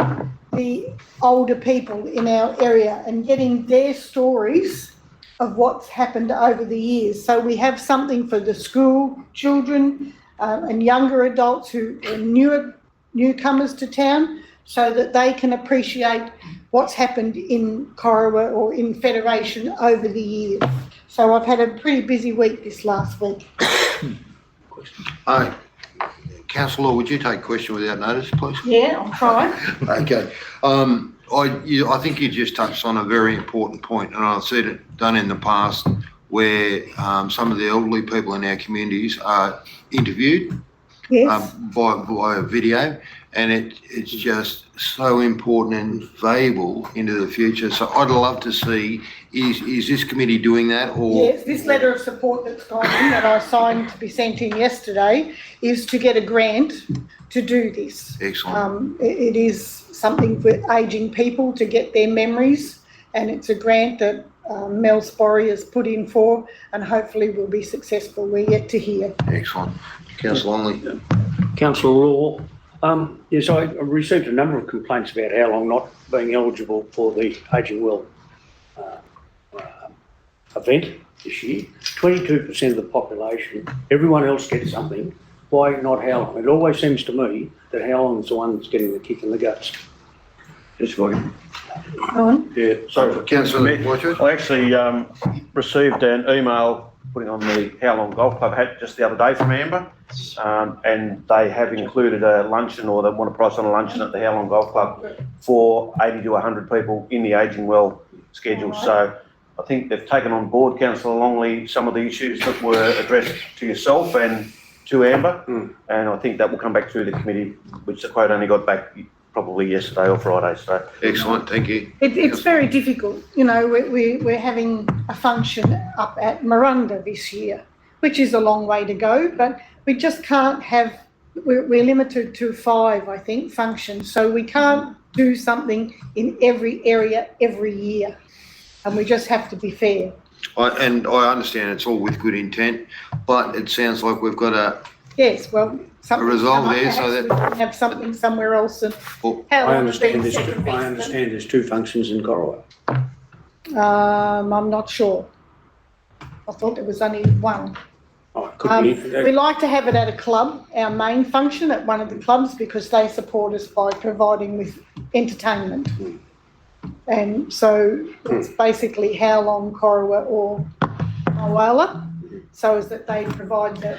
Speaker 7: the older people in our area and getting their stories of what's happened over the years. So we have something for the school children and younger adults who are newcomers to town, so that they can appreciate what's happened in Corowa or in Federation over the years. So I've had a pretty busy week this last week.
Speaker 1: Councillor, would you take question without notice, please?
Speaker 7: Yeah, I'll try.
Speaker 1: Okay. I think you just touched on a very important point, and I've seen it done in the past where some of the elderly people in our communities are interviewed
Speaker 7: Yes.
Speaker 1: by a video, and it's just so important and valuable into the future. So I'd love to see, is this committee doing that, or?
Speaker 7: Yes, this letter of support that's gone in, that I signed to be sent in yesterday, is to get a grant to do this.
Speaker 1: Excellent.
Speaker 7: It is something for ageing people to get their memories, and it's a grant that Mel Sporry has put in for, and hopefully will be successful. We're yet to hear.
Speaker 1: Excellent. Councillor Longley.
Speaker 11: Councillor Law, yes, I received a number of complaints about how long not being eligible for the Ageing Well event this year. 22% of the population, everyone else gets something. Why not Howlong? It always seems to me that Howlong's the one that's getting the kick in the guts.
Speaker 8: Just for you.
Speaker 7: Go on.
Speaker 8: Yeah, so
Speaker 1: Councillor Whitewood.
Speaker 8: I actually received an email putting on the Yarrawonga Golf Club hat just the other day from Amber, and they have included a luncheon, or they want a price on a luncheon at the Yarrawonga Golf Club for 80 to 100 people in the Ageing Well schedule. So I think they've taken on board, Councillor Longley, some of the issues that were addressed to yourself and to Amber, and I think that will come back through the committee, which the quote only got back probably yesterday or Friday. So
Speaker 1: Excellent, thank you.
Speaker 7: It's very difficult. You know, we're having a function up at Miranda this year, which is a long way to go, but we just can't have, we're limited to 5, I think, functions. So we can't do something in every area every year, and we just have to be fair.
Speaker 1: I understand it's all with good intent, but it sounds like we've got a
Speaker 7: Yes, well, something.
Speaker 1: resolve there, so that-
Speaker 7: we can have something somewhere else. And
Speaker 1: Well,
Speaker 7: how
Speaker 11: I
Speaker 7: long has
Speaker 11: understand
Speaker 7: been
Speaker 11: there's
Speaker 7: second
Speaker 11: two, I
Speaker 7: best?
Speaker 11: understand there's 2 functions in Corowa.
Speaker 7: I'm not sure. I thought there was only one.
Speaker 11: Oh, it could be.
Speaker 7: We like to have it at a club, our main function at one of the clubs, because they support us by providing with entertainment. And so it's basically how long Corowa or Awala, so as that they provide the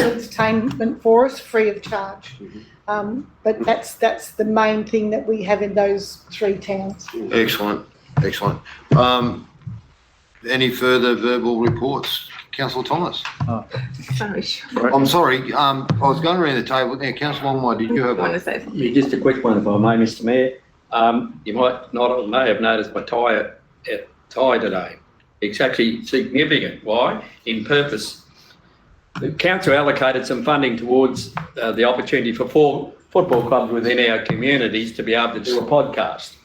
Speaker 7: entertainment for us free of charge. But that's the main thing that we have in those 3 towns.
Speaker 1: Excellent, excellent. Any further verbal reports? Councillor Thomas?
Speaker 4: Sorry, sure.
Speaker 1: I'm sorry, I was going around the table there. Councillor Longmire, did you have
Speaker 4: Want to
Speaker 1: one?
Speaker 4: say something?
Speaker 3: Yeah, just a quick one, if I may, Mr Mayor. You might not or may have noticed my tie today. It's actually significant. Why? In purpose. The council allocated some funding towards the opportunity for 4 football clubs within our communities to be able to do a podcast.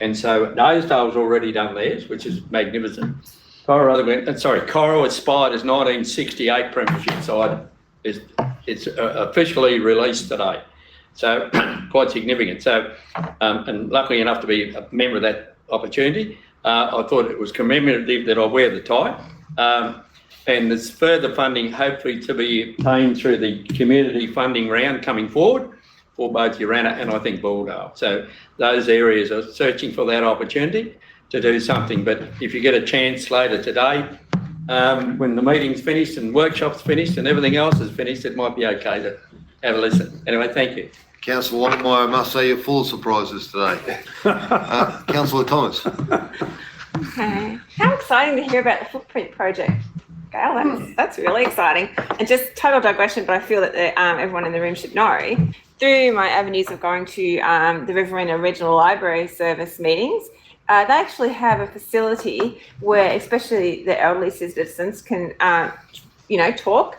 Speaker 3: And so Nosedale's already done theirs, which is magnificent. Coral Aspired 1968 premiership side it's officially released today. So quite significant. So, and luckily enough to be a member of that opportunity, I thought it was commemorative that I wear the tie. And there's further funding hopefully to be obtained through the community funding round coming forward for both Yarrawonga and I think Balldale. So those areas are searching for that opportunity to do something. But if you get a chance later today, when the meeting's finished and workshop's finished and everything else is finished, it might be okay to have a listen. Anyway, thank you.
Speaker 1: Councillor Longmire, I must say you're full of surprises today. Councillor Thomas?
Speaker 4: Okay. How exciting to hear about the footprint project. Gail, that's really exciting. And just total digression, but I feel that everyone in the room should know. Through my avenues of going to the Riverina Regional Library Service meetings, they actually have a facility where especially the elderly citizens can, talk,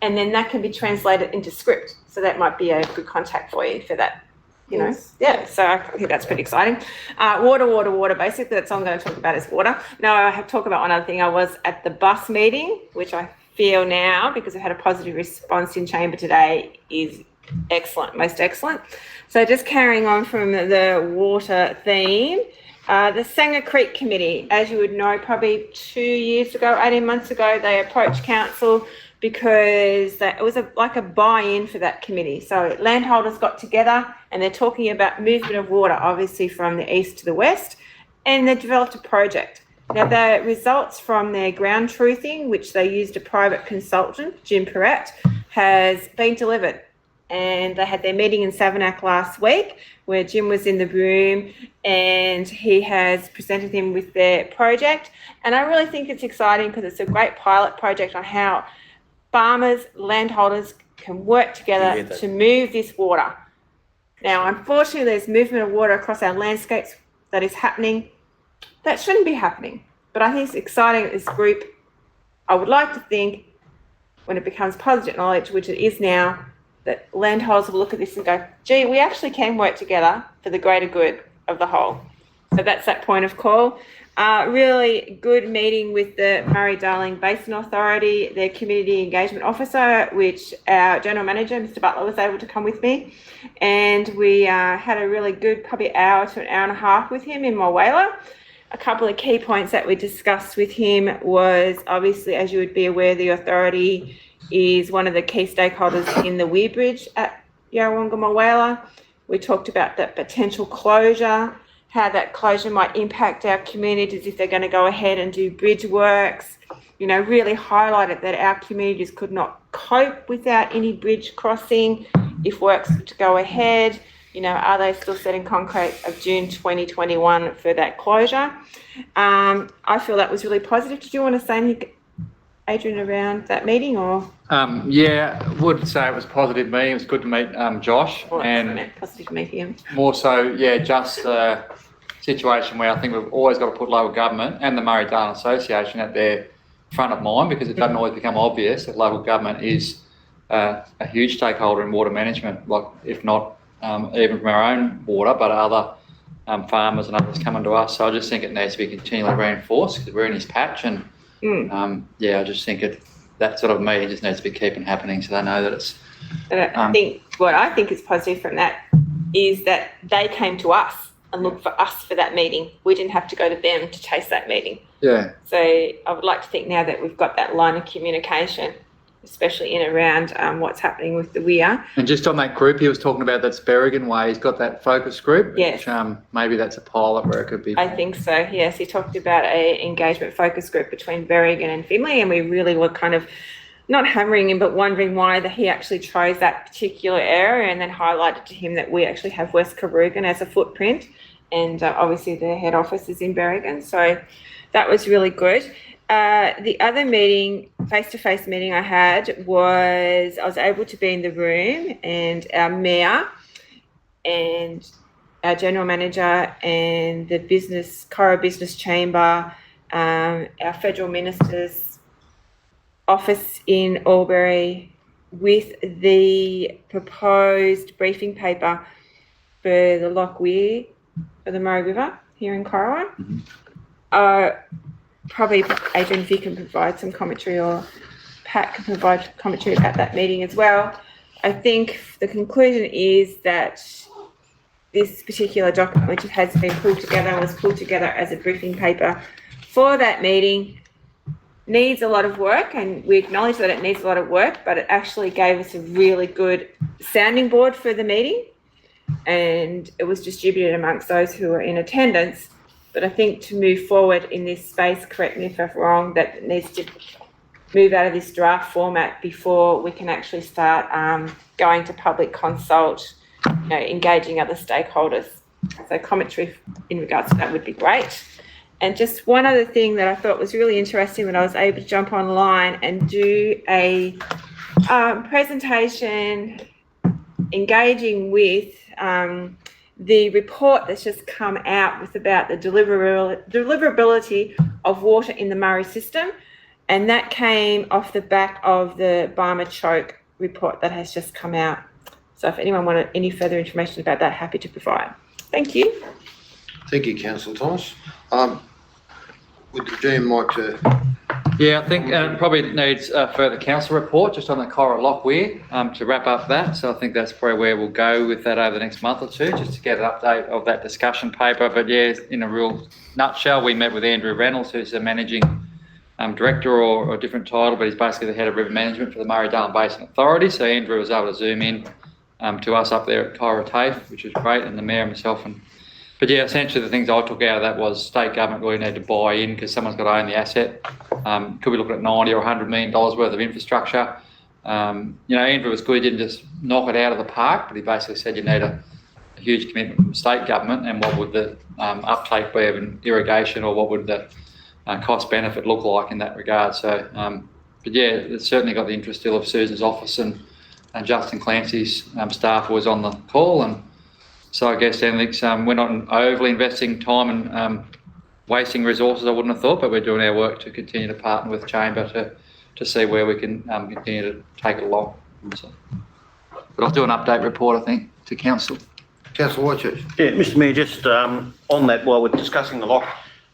Speaker 4: and then that can be translated into script. So that might be a good contact for you for that,
Speaker 7: Yes.
Speaker 4: Yeah, so I think that's pretty exciting. Water. Basically, that's all I'm going to talk about is water. No, I have to talk about one other thing. I was at the bus meeting, which I feel now, because I've had a positive response in chamber today, is excellent, most excellent. So just carrying on from the water theme, the Sanger Creek Committee, as you would know, probably 2 years ago, 18 months ago, they approached council because it was like a buy-in for that committee. So landholders got together and they're talking about movement of water, obviously from the east to the west, and they developed a project. Now, the results from their ground truthing, which they used a private consultant, Jim Perrett, has been delivered. And they had their meeting in Savanac last week where Jim was in the room and he has presented him with their project. And I really think it's exciting because it's a great pilot project on how farmers, landholders can work together to move this water. Now, unfortunately, there's movement of water across our landscapes that is happening. That shouldn't be happening. But I think it's exciting that this group, I would like to think, when it becomes positive knowledge, which it is now, that landholders will look at this and go, gee, we actually can work together for the greater good of the whole. So that's that point of call. Really good meeting with the Murray-Darling Basin Authority, their community engagement officer, which our general manager, Mr. Butler, was able to come with me. And we had a really good, probably hour to an hour and a half with him in Mulwala. A couple of key points that we discussed with him was, obviously, as you would be aware, the authority is one of the key stakeholders in the Weir Bridge at Yarrawonga Mulwala. We talked about that potential closure, how that closure might impact our communities if they're going to go ahead and do bridge works. Really highlighted that our communities could not cope without any bridge crossing if works were to go ahead. Are they still setting concrete of June 2021 for that closure? I feel that was really positive. Did you want to say anything, Adrian, around that meeting or?
Speaker 2: Yeah, I would say it was a positive meeting. It was good to meet Josh, and
Speaker 4: Positive to meet him.
Speaker 2: more so, just a situation where I think we've always got to put local government and the Murray-Darling Association at their front of mind, because it doesn't always become obvious that local government is a huge stakeholder in water management, like if not even from our own water, but other farmers and others coming to us. So I just think it needs to be continually reinforced because we're in his patch, and I just think that sort of meeting just needs to be keeping happening so they know that it's.
Speaker 4: I think what I think is positive from that is that they came to us and looked for us for that meeting. We didn't have to go to them to chase that meeting.
Speaker 2: Yeah.
Speaker 4: So I would like to think now that we've got that line of communication, especially in around what's happening with the Weir.
Speaker 2: And just on that group he was talking about, that's Berrigan Way, he's got that focus group.
Speaker 4: Yes.
Speaker 2: Which, maybe that's a pilot where it could be.
Speaker 4: I think so, yes. He talked about a engagement focus group between Berrigan and Finley, and we really were kind of not hammering him, but wondering why he actually chose that particular area, and then highlighted to him that we actually have West Karugan as a footprint, and obviously their head office is in Berrigan. So that was really good. The other meeting, face-to-face meeting I had, was I was able to be in the room, and our mayor and our general manager and the Coro Business Chamber, our federal minister's office in Albury, with the proposed briefing paper for the Loch Weir for the Murray River here in Corowa. Probably, Adrian, if you can provide some commentary, or Pat can provide commentary about that meeting as well. I think the conclusion is that this particular document, which has been pulled together, was pulled together as a briefing paper for that meeting, needs a lot of work, and we acknowledge that it needs a lot of work, but it actually gave us a really good sounding board for the meeting, and it was distributed amongst those who were in attendance. But I think to move forward in this space, correct me if I'm wrong, that it needs to move out of this draft format before we can actually start going to public consult, engaging other stakeholders. So commentary in regards to that would be great. And just one other thing that I thought was really interesting, when I was able to jump online and do a presentation engaging with the report that's just come out with about the deliverability of water in the Murray system. And that came off the back of the Barmer Choke report that has just come out. So if anyone wanted any further information about that, happy to provide. Thank you.
Speaker 1: Thank you, Councillor Thomas. Would the GM like to?
Speaker 2: Yeah, I think probably needs a further council report just on the Cora Loch Weir to wrap up that. So I think that's probably where we'll go with that over the next month or two, just to get an update of that discussion paper. But yeah, in a real nutshell, we met with Andrew Reynolds, who's the managing director or a different title, but he's basically the head of river management for the Murray-Darling Basin Authority. So Andrew was able to zoom in to us up there at Cora TAFE, which was great, and the mayor and myself. But yeah, essentially the things I took out of that was state government really need to buy in, because someone's got to own the asset. Could be looking at $90 or $100 million worth of infrastructure. Andrew was good. He didn't just knock it out of the park, but he basically said you need a huge commitment from state government, and what would the uptake be of irrigation, or what would the cost benefit look like in that regard. So, but yeah, it's certainly got the interest still of Susan's office, and Justin Clancy's staff was on the call. And so I guess we're not overly investing time and wasting resources, I wouldn't have thought, but we're doing our work to continue to partner with Chamber to see where we can continue to take it along. So, but I'll do an update report, I think, to Council.
Speaker 1: Councillor Whitchurch.
Speaker 8: Yeah, Mr Mayor, just on that, while we're discussing the lock,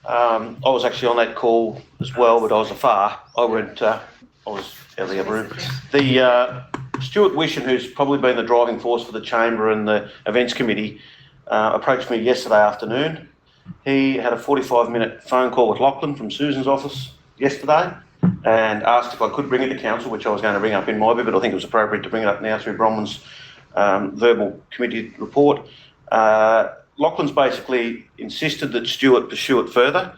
Speaker 8: I was actually on that call as well, but I was afar. I was out of the other room. The Stuart Wishen, who's probably been the driving force for the Chamber and the Events Committee, approached me yesterday afternoon. He had a 45-minute phone call with Lachlan from Susan's office yesterday, and asked if I could bring it to Council, which I was going to bring up in my bit, but I think it was appropriate to bring it up now through Bronwyn's verbal committee report. Lachlan's basically insisted that Stuart pursue it further.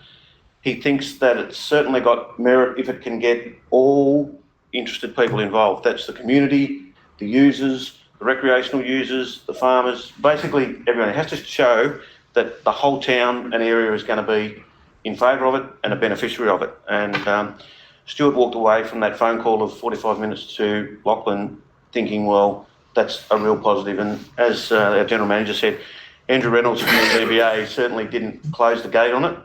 Speaker 8: He thinks that it's certainly got merit if it can get all interested people involved. That's the community, the users, the recreational users, the farmers, basically everyone. It has to show that the whole town and area is going to be in favour of it and a beneficiary of it. And Stuart walked away from that phone call of 45 minutes to Lachlan thinking, well, that's a real positive. And as our General Manager said, Andrew Reynolds from the DBA certainly didn't close the gate on it,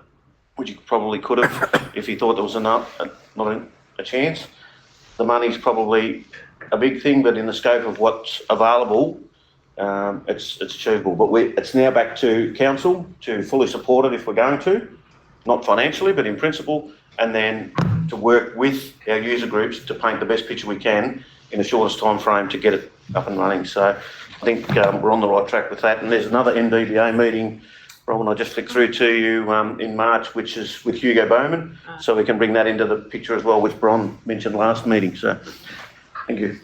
Speaker 8: which he probably could have if he thought there was not a chance. The money's probably a big thing, but in the scope of what's available, it's achievable. But it's now back to Council to fully support it if we're going to, not financially, but in principle, and then to work with our user groups to paint the best picture we can in the shortest time frame to get it up and running. So I think we're on the right track with that. And there's another NDBA meeting, Robin, I just flicked through to you in March, which is with Hugo Bowman. So we can bring that into the picture as well, which Bron mentioned last meeting. So thank you.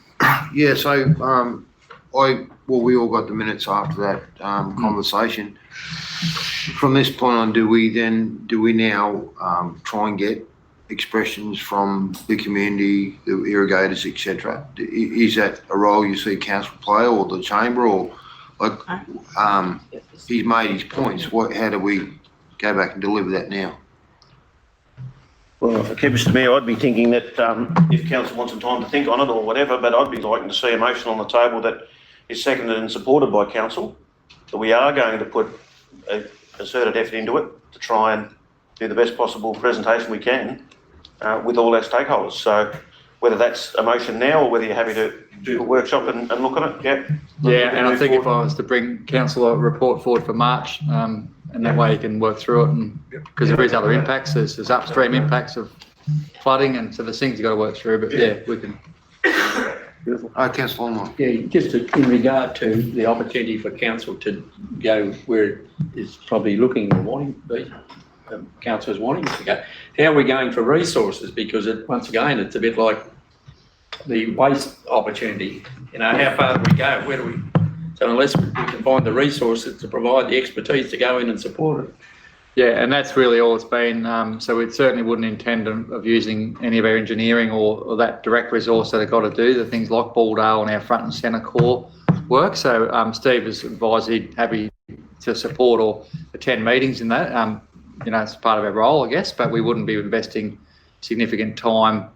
Speaker 1: Yeah, so we all got the minutes after that conversation. From this point on, do we now try and get expressions from the community, the irrigators, etc.? Is that a role you see council play, or the chamber, or like, he's made his points. How do we go back and deliver that now?
Speaker 8: Well, okay, Mr Mayor, I'd be thinking that if council wants some time to think on it or whatever, but I'd be liking to see a motion on the table that is seconded and supported by council, that we are going to put a concerted effort into it to try and do the best possible presentation we can with all our stakeholders. So whether that's a motion now or whether you're happy to do a workshop and look at it, yeah.
Speaker 2: Yeah, and I think if I was to bring council a report forward for March, and that way you can work through it, and because there is other impacts, there's upstream impacts of flooding, and so there's things you've got to work through, but yeah, we can.
Speaker 1: Beautiful. Councillor Longmire.
Speaker 3: Yeah, just in regard to the opportunity for council to go where it's probably looking or wanting to be, councillors wanting to go. How are we going for resources? Because once again, it's a bit like the waste opportunity. You know, how far do we go? Where do we? So unless we can find the resources to provide the expertise to go in and support it.
Speaker 2: Yeah, and that's really all it's been. So we certainly wouldn't intend of using any of our engineering or that direct resource that have got to do the things like Balldale and our front and centre core work. So Steve has advised he'd happy to support or attend meetings in that. You know, it's part of our role, I guess, but we wouldn't be investing significant time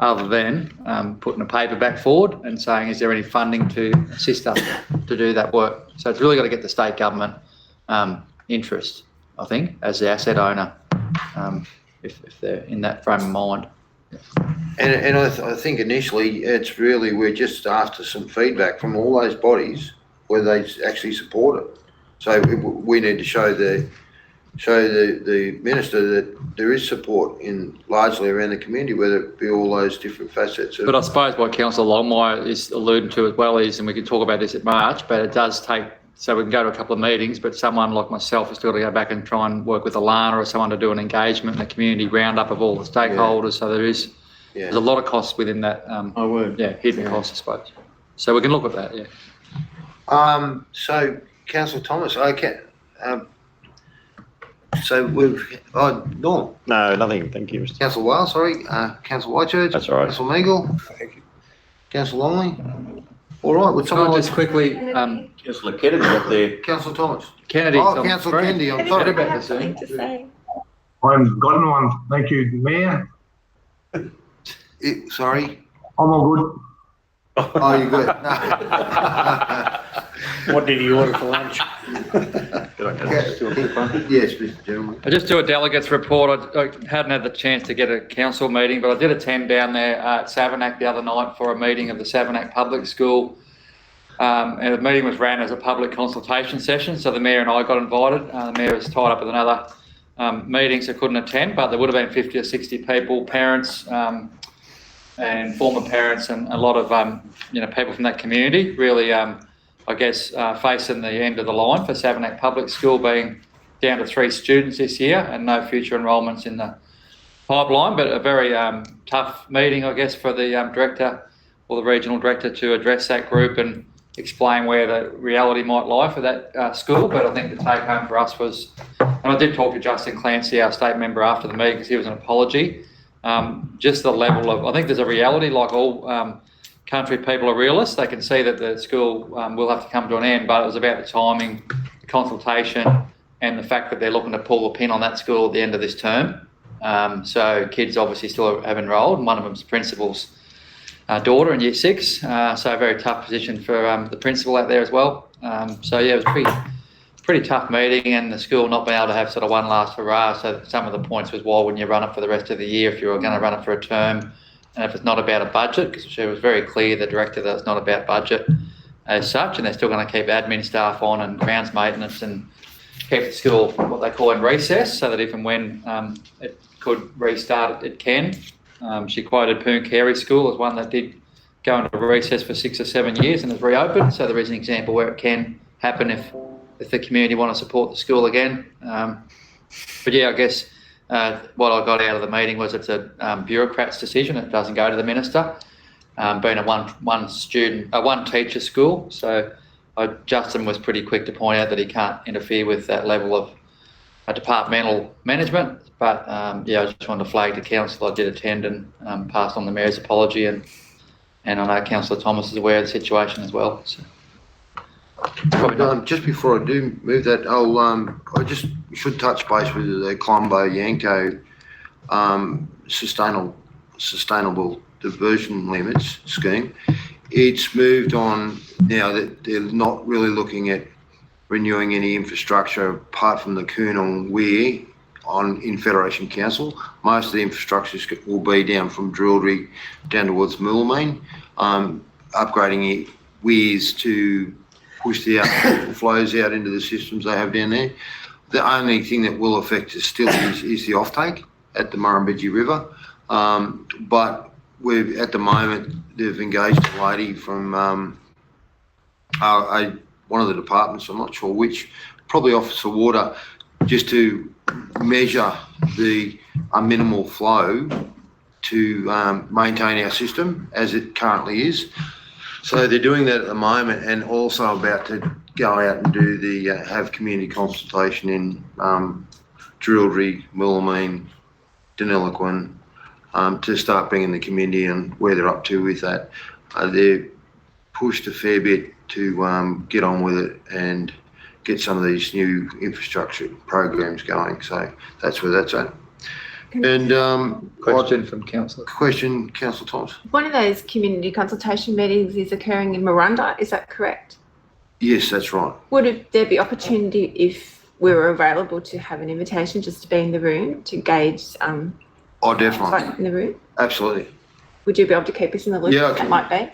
Speaker 2: other than putting a paper back forward and saying, is there any funding to assist us to do that work? So it's really got to get the state government interest, I think, as the asset owner, if they're in that frame of mind.
Speaker 1: And I think initially it's really, we're just after some feedback from all those bodies whether they actually support it. So we need to show the minister that there is support in largely around the community, whether it be all those different facets.
Speaker 2: But I suppose what Councillor Longmire is alluding to as well is, and we can talk about this at March, but it does take, so we can go to a couple of meetings, but someone like myself has still got to go back and try and work with Alana or someone to do an engagement in the community roundup of all the stakeholders. So there's a lot of costs within that. Hidden costs, I suppose. So we can look at that. Yeah.
Speaker 1: So Councillor Thomas, okay. So we've, Norm.
Speaker 8: No, nothing. Thank you, Mr.
Speaker 1: Councillor Wales, sorry. Councillor Whitechurch.
Speaker 8: That's all right.
Speaker 1: Councillor Meagle.
Speaker 5: Thank you.
Speaker 1: Councillor Longley. All right. Would someone
Speaker 2: Just quickly,
Speaker 8: Councillor Kennedy up there.
Speaker 1: Councillor Thomas.
Speaker 2: Kennedy.
Speaker 1: Councillor Kennedy. I'm sorry
Speaker 2: about this.
Speaker 4: Something to say.
Speaker 12: I've gotten one. Thank you, Mayor.
Speaker 1: Sorry.
Speaker 12: I'm all good.
Speaker 1: Oh, you're good.
Speaker 11: What did you order for lunch?
Speaker 1: Yes, Mr. Gentleman.
Speaker 2: I just do a delegates report. I hadn't had the chance to get a council meeting, but I did attend down there at Savernake the other night for a meeting of the Savernake Public School. And the meeting was ran as a public consultation session, so the Mayor and I got invited. The Mayor was tied up with another meeting, so couldn't attend, but there would have been 50 or 60 people, parents and former parents, and a lot of people from that community, really facing the end of the line for Savernake Public School, being down to 3 students this year and no future enrolments in the pipeline, but a very tough meeting, I guess, for the director or the regional director to address that group and explain where the reality might lie for that school. But I think the take home for us was, and I did talk to Justin Clancy, our state member, after the meeting, because he was an apology. Just the level of, I think there's a reality, like all country people are realists. They can see that the school will have to come to an end, but it was about the timing, the consultation, and the fact that they're looking to pull the pin on that school at the end of this term. So kids obviously still have enrolled, and one of them's the principal's daughter in year 6. So a very tough position for the principal out there as well. It was pretty tough meeting, and the school not being able to have sort of one last hurrah. So some of the points was, why wouldn't you run it for the rest of the year if you were going to run it for a term? And if it's not about a budget, because she was very clear, the director, that it's not about budget as such, and they're still going to keep admin staff on and grounds maintenance and keep the school what they call in recess, so that if and when it could restart, it can. She quoted Pooncarie School as one that did go into recess for 6 or 7 years and has reopened. So there is an example where it can happen if the community want to support the school again. I guess what I got out of the meeting was it's a bureaucrat's decision. It doesn't go to the minister, being a one teacher school. So Justin was pretty quick to point out that he can't interfere with that level of departmental management. But yeah, I just wanted to flag to council. I did attend and passed on the mayor's apology, and I know Councillor Thomas is aware of the situation as well. So.
Speaker 1: Just before I do move that, I just should touch base with the Colombo Yanko sustainable diversion limits scheme. It's moved on now that they're not really looking at renewing any infrastructure apart from the Coonall Weir in Federation Council. Most of the infrastructure will be down from Drillry down towards Moolameen, upgrading weirs to push the flows out into the systems they have down there. The only thing that will affect us still is the offtake at the Murrumbidgee River. But we've, at the moment, they've engaged a lady from one of the departments, I'm not sure which, probably Office of Water, just to measure the minimal flow to maintain our system as it currently is. So they're doing that at the moment, and also about to go out and do the have community consultation in Drillry, Moolameen, Deniliquin, to start bringing the community and where they're up to with that. They've pushed a fair bit to get on with it and get some of these new infrastructure programs going. So that's where that's at. And
Speaker 2: Question from Councillor.
Speaker 1: Question, Councillor Thomas.
Speaker 4: One of those community consultation meetings is occurring in Miranda, is that correct?
Speaker 1: Yes, that's right.
Speaker 4: Would there be opportunity if we were available to have an invitation just to be in the room to gauge
Speaker 1: Oh, definitely.
Speaker 4: in the room?
Speaker 1: Absolutely.
Speaker 4: Would you be able to keep us in the loop?
Speaker 1: Yeah,
Speaker 4: That might be.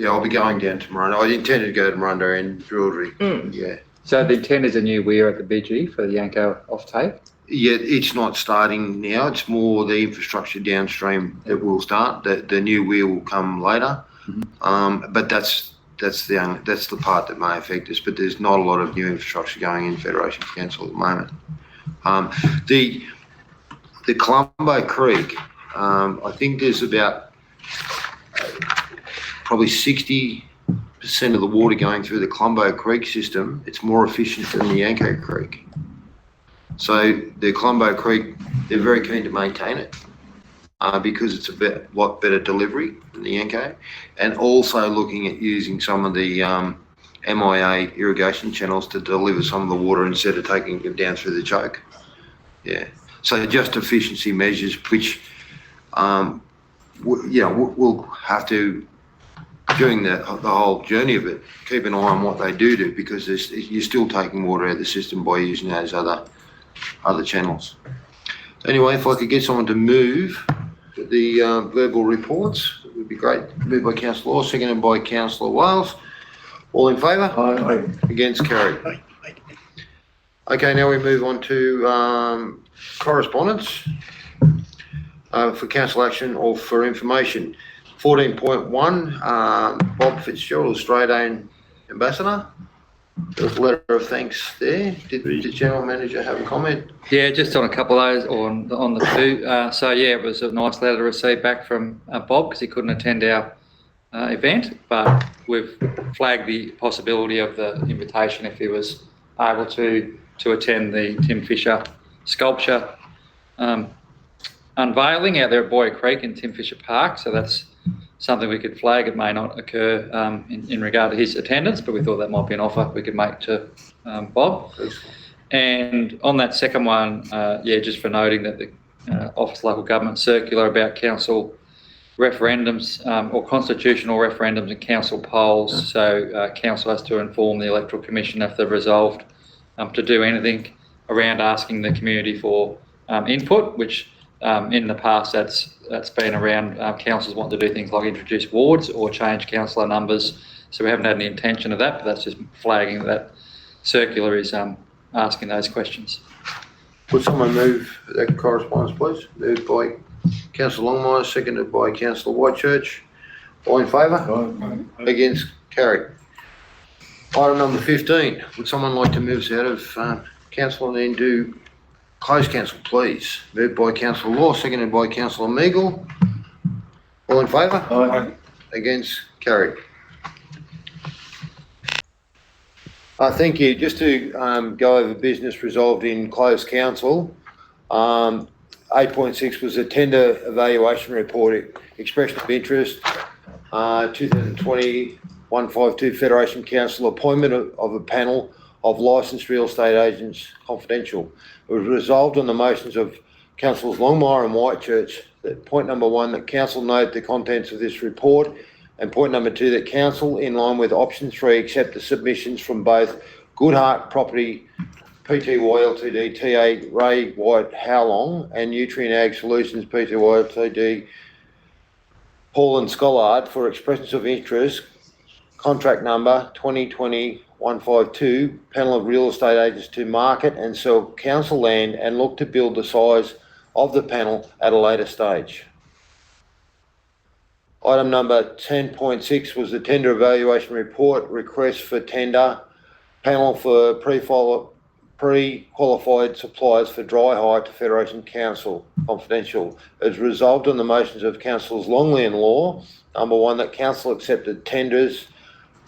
Speaker 1: I'll be going down to Miranda. I intended to go to Miranda and Drillry. Yeah.
Speaker 2: So the intent is a new weir at the BG for the Yanko offtake?
Speaker 1: Yeah, it's not starting now. It's more the infrastructure downstream that will start. The new weir will come later. But that's the part that may affect us. But there's not a lot of new infrastructure going in Federation Council at the moment. The Colombo Creek, I think there's about probably 60% of the water going through the Colombo Creek system. It's more efficient than the Yanko Creek. So the Colombo Creek, they're very keen to maintain it because it's a lot better delivery than the Yanko, and also looking at using some of the MIA irrigation channels to deliver some of the water instead of taking it down through the choke. Yeah. So just efficiency measures, which we'll have to, during the whole journey of it, keep an eye on what they do because you're still taking water out of the system by using those other channels. Anyway, if I could get someone to move the verbal reports, it would be great. Moved by Councillor Law, seconded by Councillor Wales. All in favour? Aye. Against, carried. Okay, now we move on to correspondence for council action or for information. 14.1, Bob Fitzgerald, Australian Ambassador. There was a letter of thanks there. Did the General Manager have a comment?
Speaker 2: Yeah, just on a couple of those, or on the two. So yeah, it was a nice letter to receive back from Bob because he couldn't attend our event, but we've flagged the possibility of the invitation if he was able to attend the Tim Fisher sculpture unveiling out there at Boyer Creek in Tim Fisher Park. So that's something we could flag. It may not occur in regard to his attendance, but we thought that might be an offer we could make to Bob. And on that second one, just for noting that the Office of Local Government circular about council referendums or constitutional referendums and council polls. So council has to inform the Electoral Commission if they've resolved to do anything around asking the community for input, which in the past that's been around councils wanting to do things like introduce wards or change councillor numbers. So we haven't had any intention of that, but that's just flagging that circular is asking those questions.
Speaker 1: Would someone move that correspondence, please? Moved by Councillor Longmire, seconded by Councillor Whitechurch. All in favour? Aye. Against, carried. Item number 15. Would someone like to move us out of council and then do closed council, please? Moved by Councillor Law, seconded by Councillor Meagle. All in favour? Aye. Against, carried. Thank you. Just to go over business resolved in closed council. 8.6 was a tender evaluation report, expression of interest, 2020-152 Federation Council appointment of a panel of licensed real estate agents confidential. It was resolved on the motions of Councillors Longmire and Whitechurch that point number 1, that council note the contents of this report, and point number 2, that council, in line with option 3, accept the submissions from both Goodhart Property Pty Ltd, TA Ray White Howlong, and Nutrient Ag Solutions Pty Ltd, Paul and Schollard, for expressions of interest, contract number 2020-152, panel of real estate agents to market and sell council land and look to build the size of the panel at a later stage. Item number 10.6 was the tender evaluation report, request for tender, panel for pre-qualified suppliers for dry hire to Federation Council, confidential. As resolved on the motions of Councillors Longley and Law, number 1, that council accepted tenders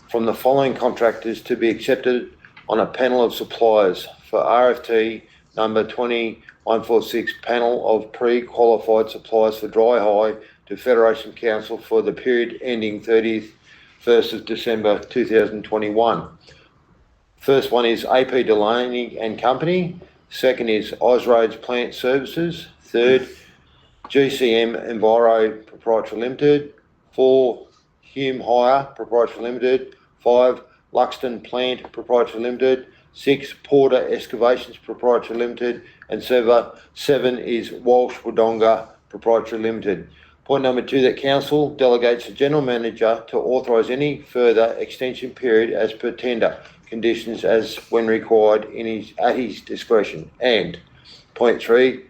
Speaker 1: from the following contractors to be accepted on a panel of suppliers for RFT number 20146, panel of pre-qualified suppliers for dry hire to Federation Council for the period ending 31st of December 2021. First one is AP Delaney and Company. Second is Osroads Plant Services. Third, GCM Enviro Proprietary Limited. 4, Hume Hire Proprietary Limited. 5, Luxton Plant Proprietary Limited. 6, Porter Excavations Proprietary Limited. And 7 is Walsh Wodonga Proprietary Limited. Point number 2, that council delegates the general manager to authorise any further extension period as per tender conditions as when required at his discretion. And point 3,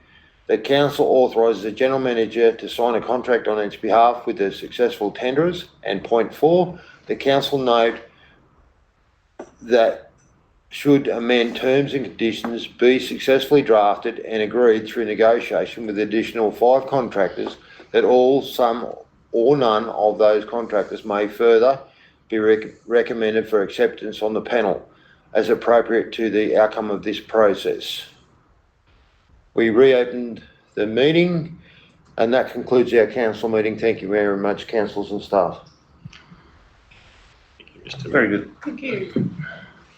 Speaker 1: that council authorises the general manager to sign a contract on its behalf with the successful tenderers. And point 4, the council note that should amend terms and conditions be successfully drafted and agreed through negotiation with additional 5 contractors, that all, some or none of those contractors may further be recommended for acceptance on the panel as appropriate to the outcome of this process. We reopened the meeting, and that concludes our council meeting. Thank you very much, councillors and staff.
Speaker 10: Thank you, Mr.
Speaker 8: Very good.
Speaker 7: Thank you.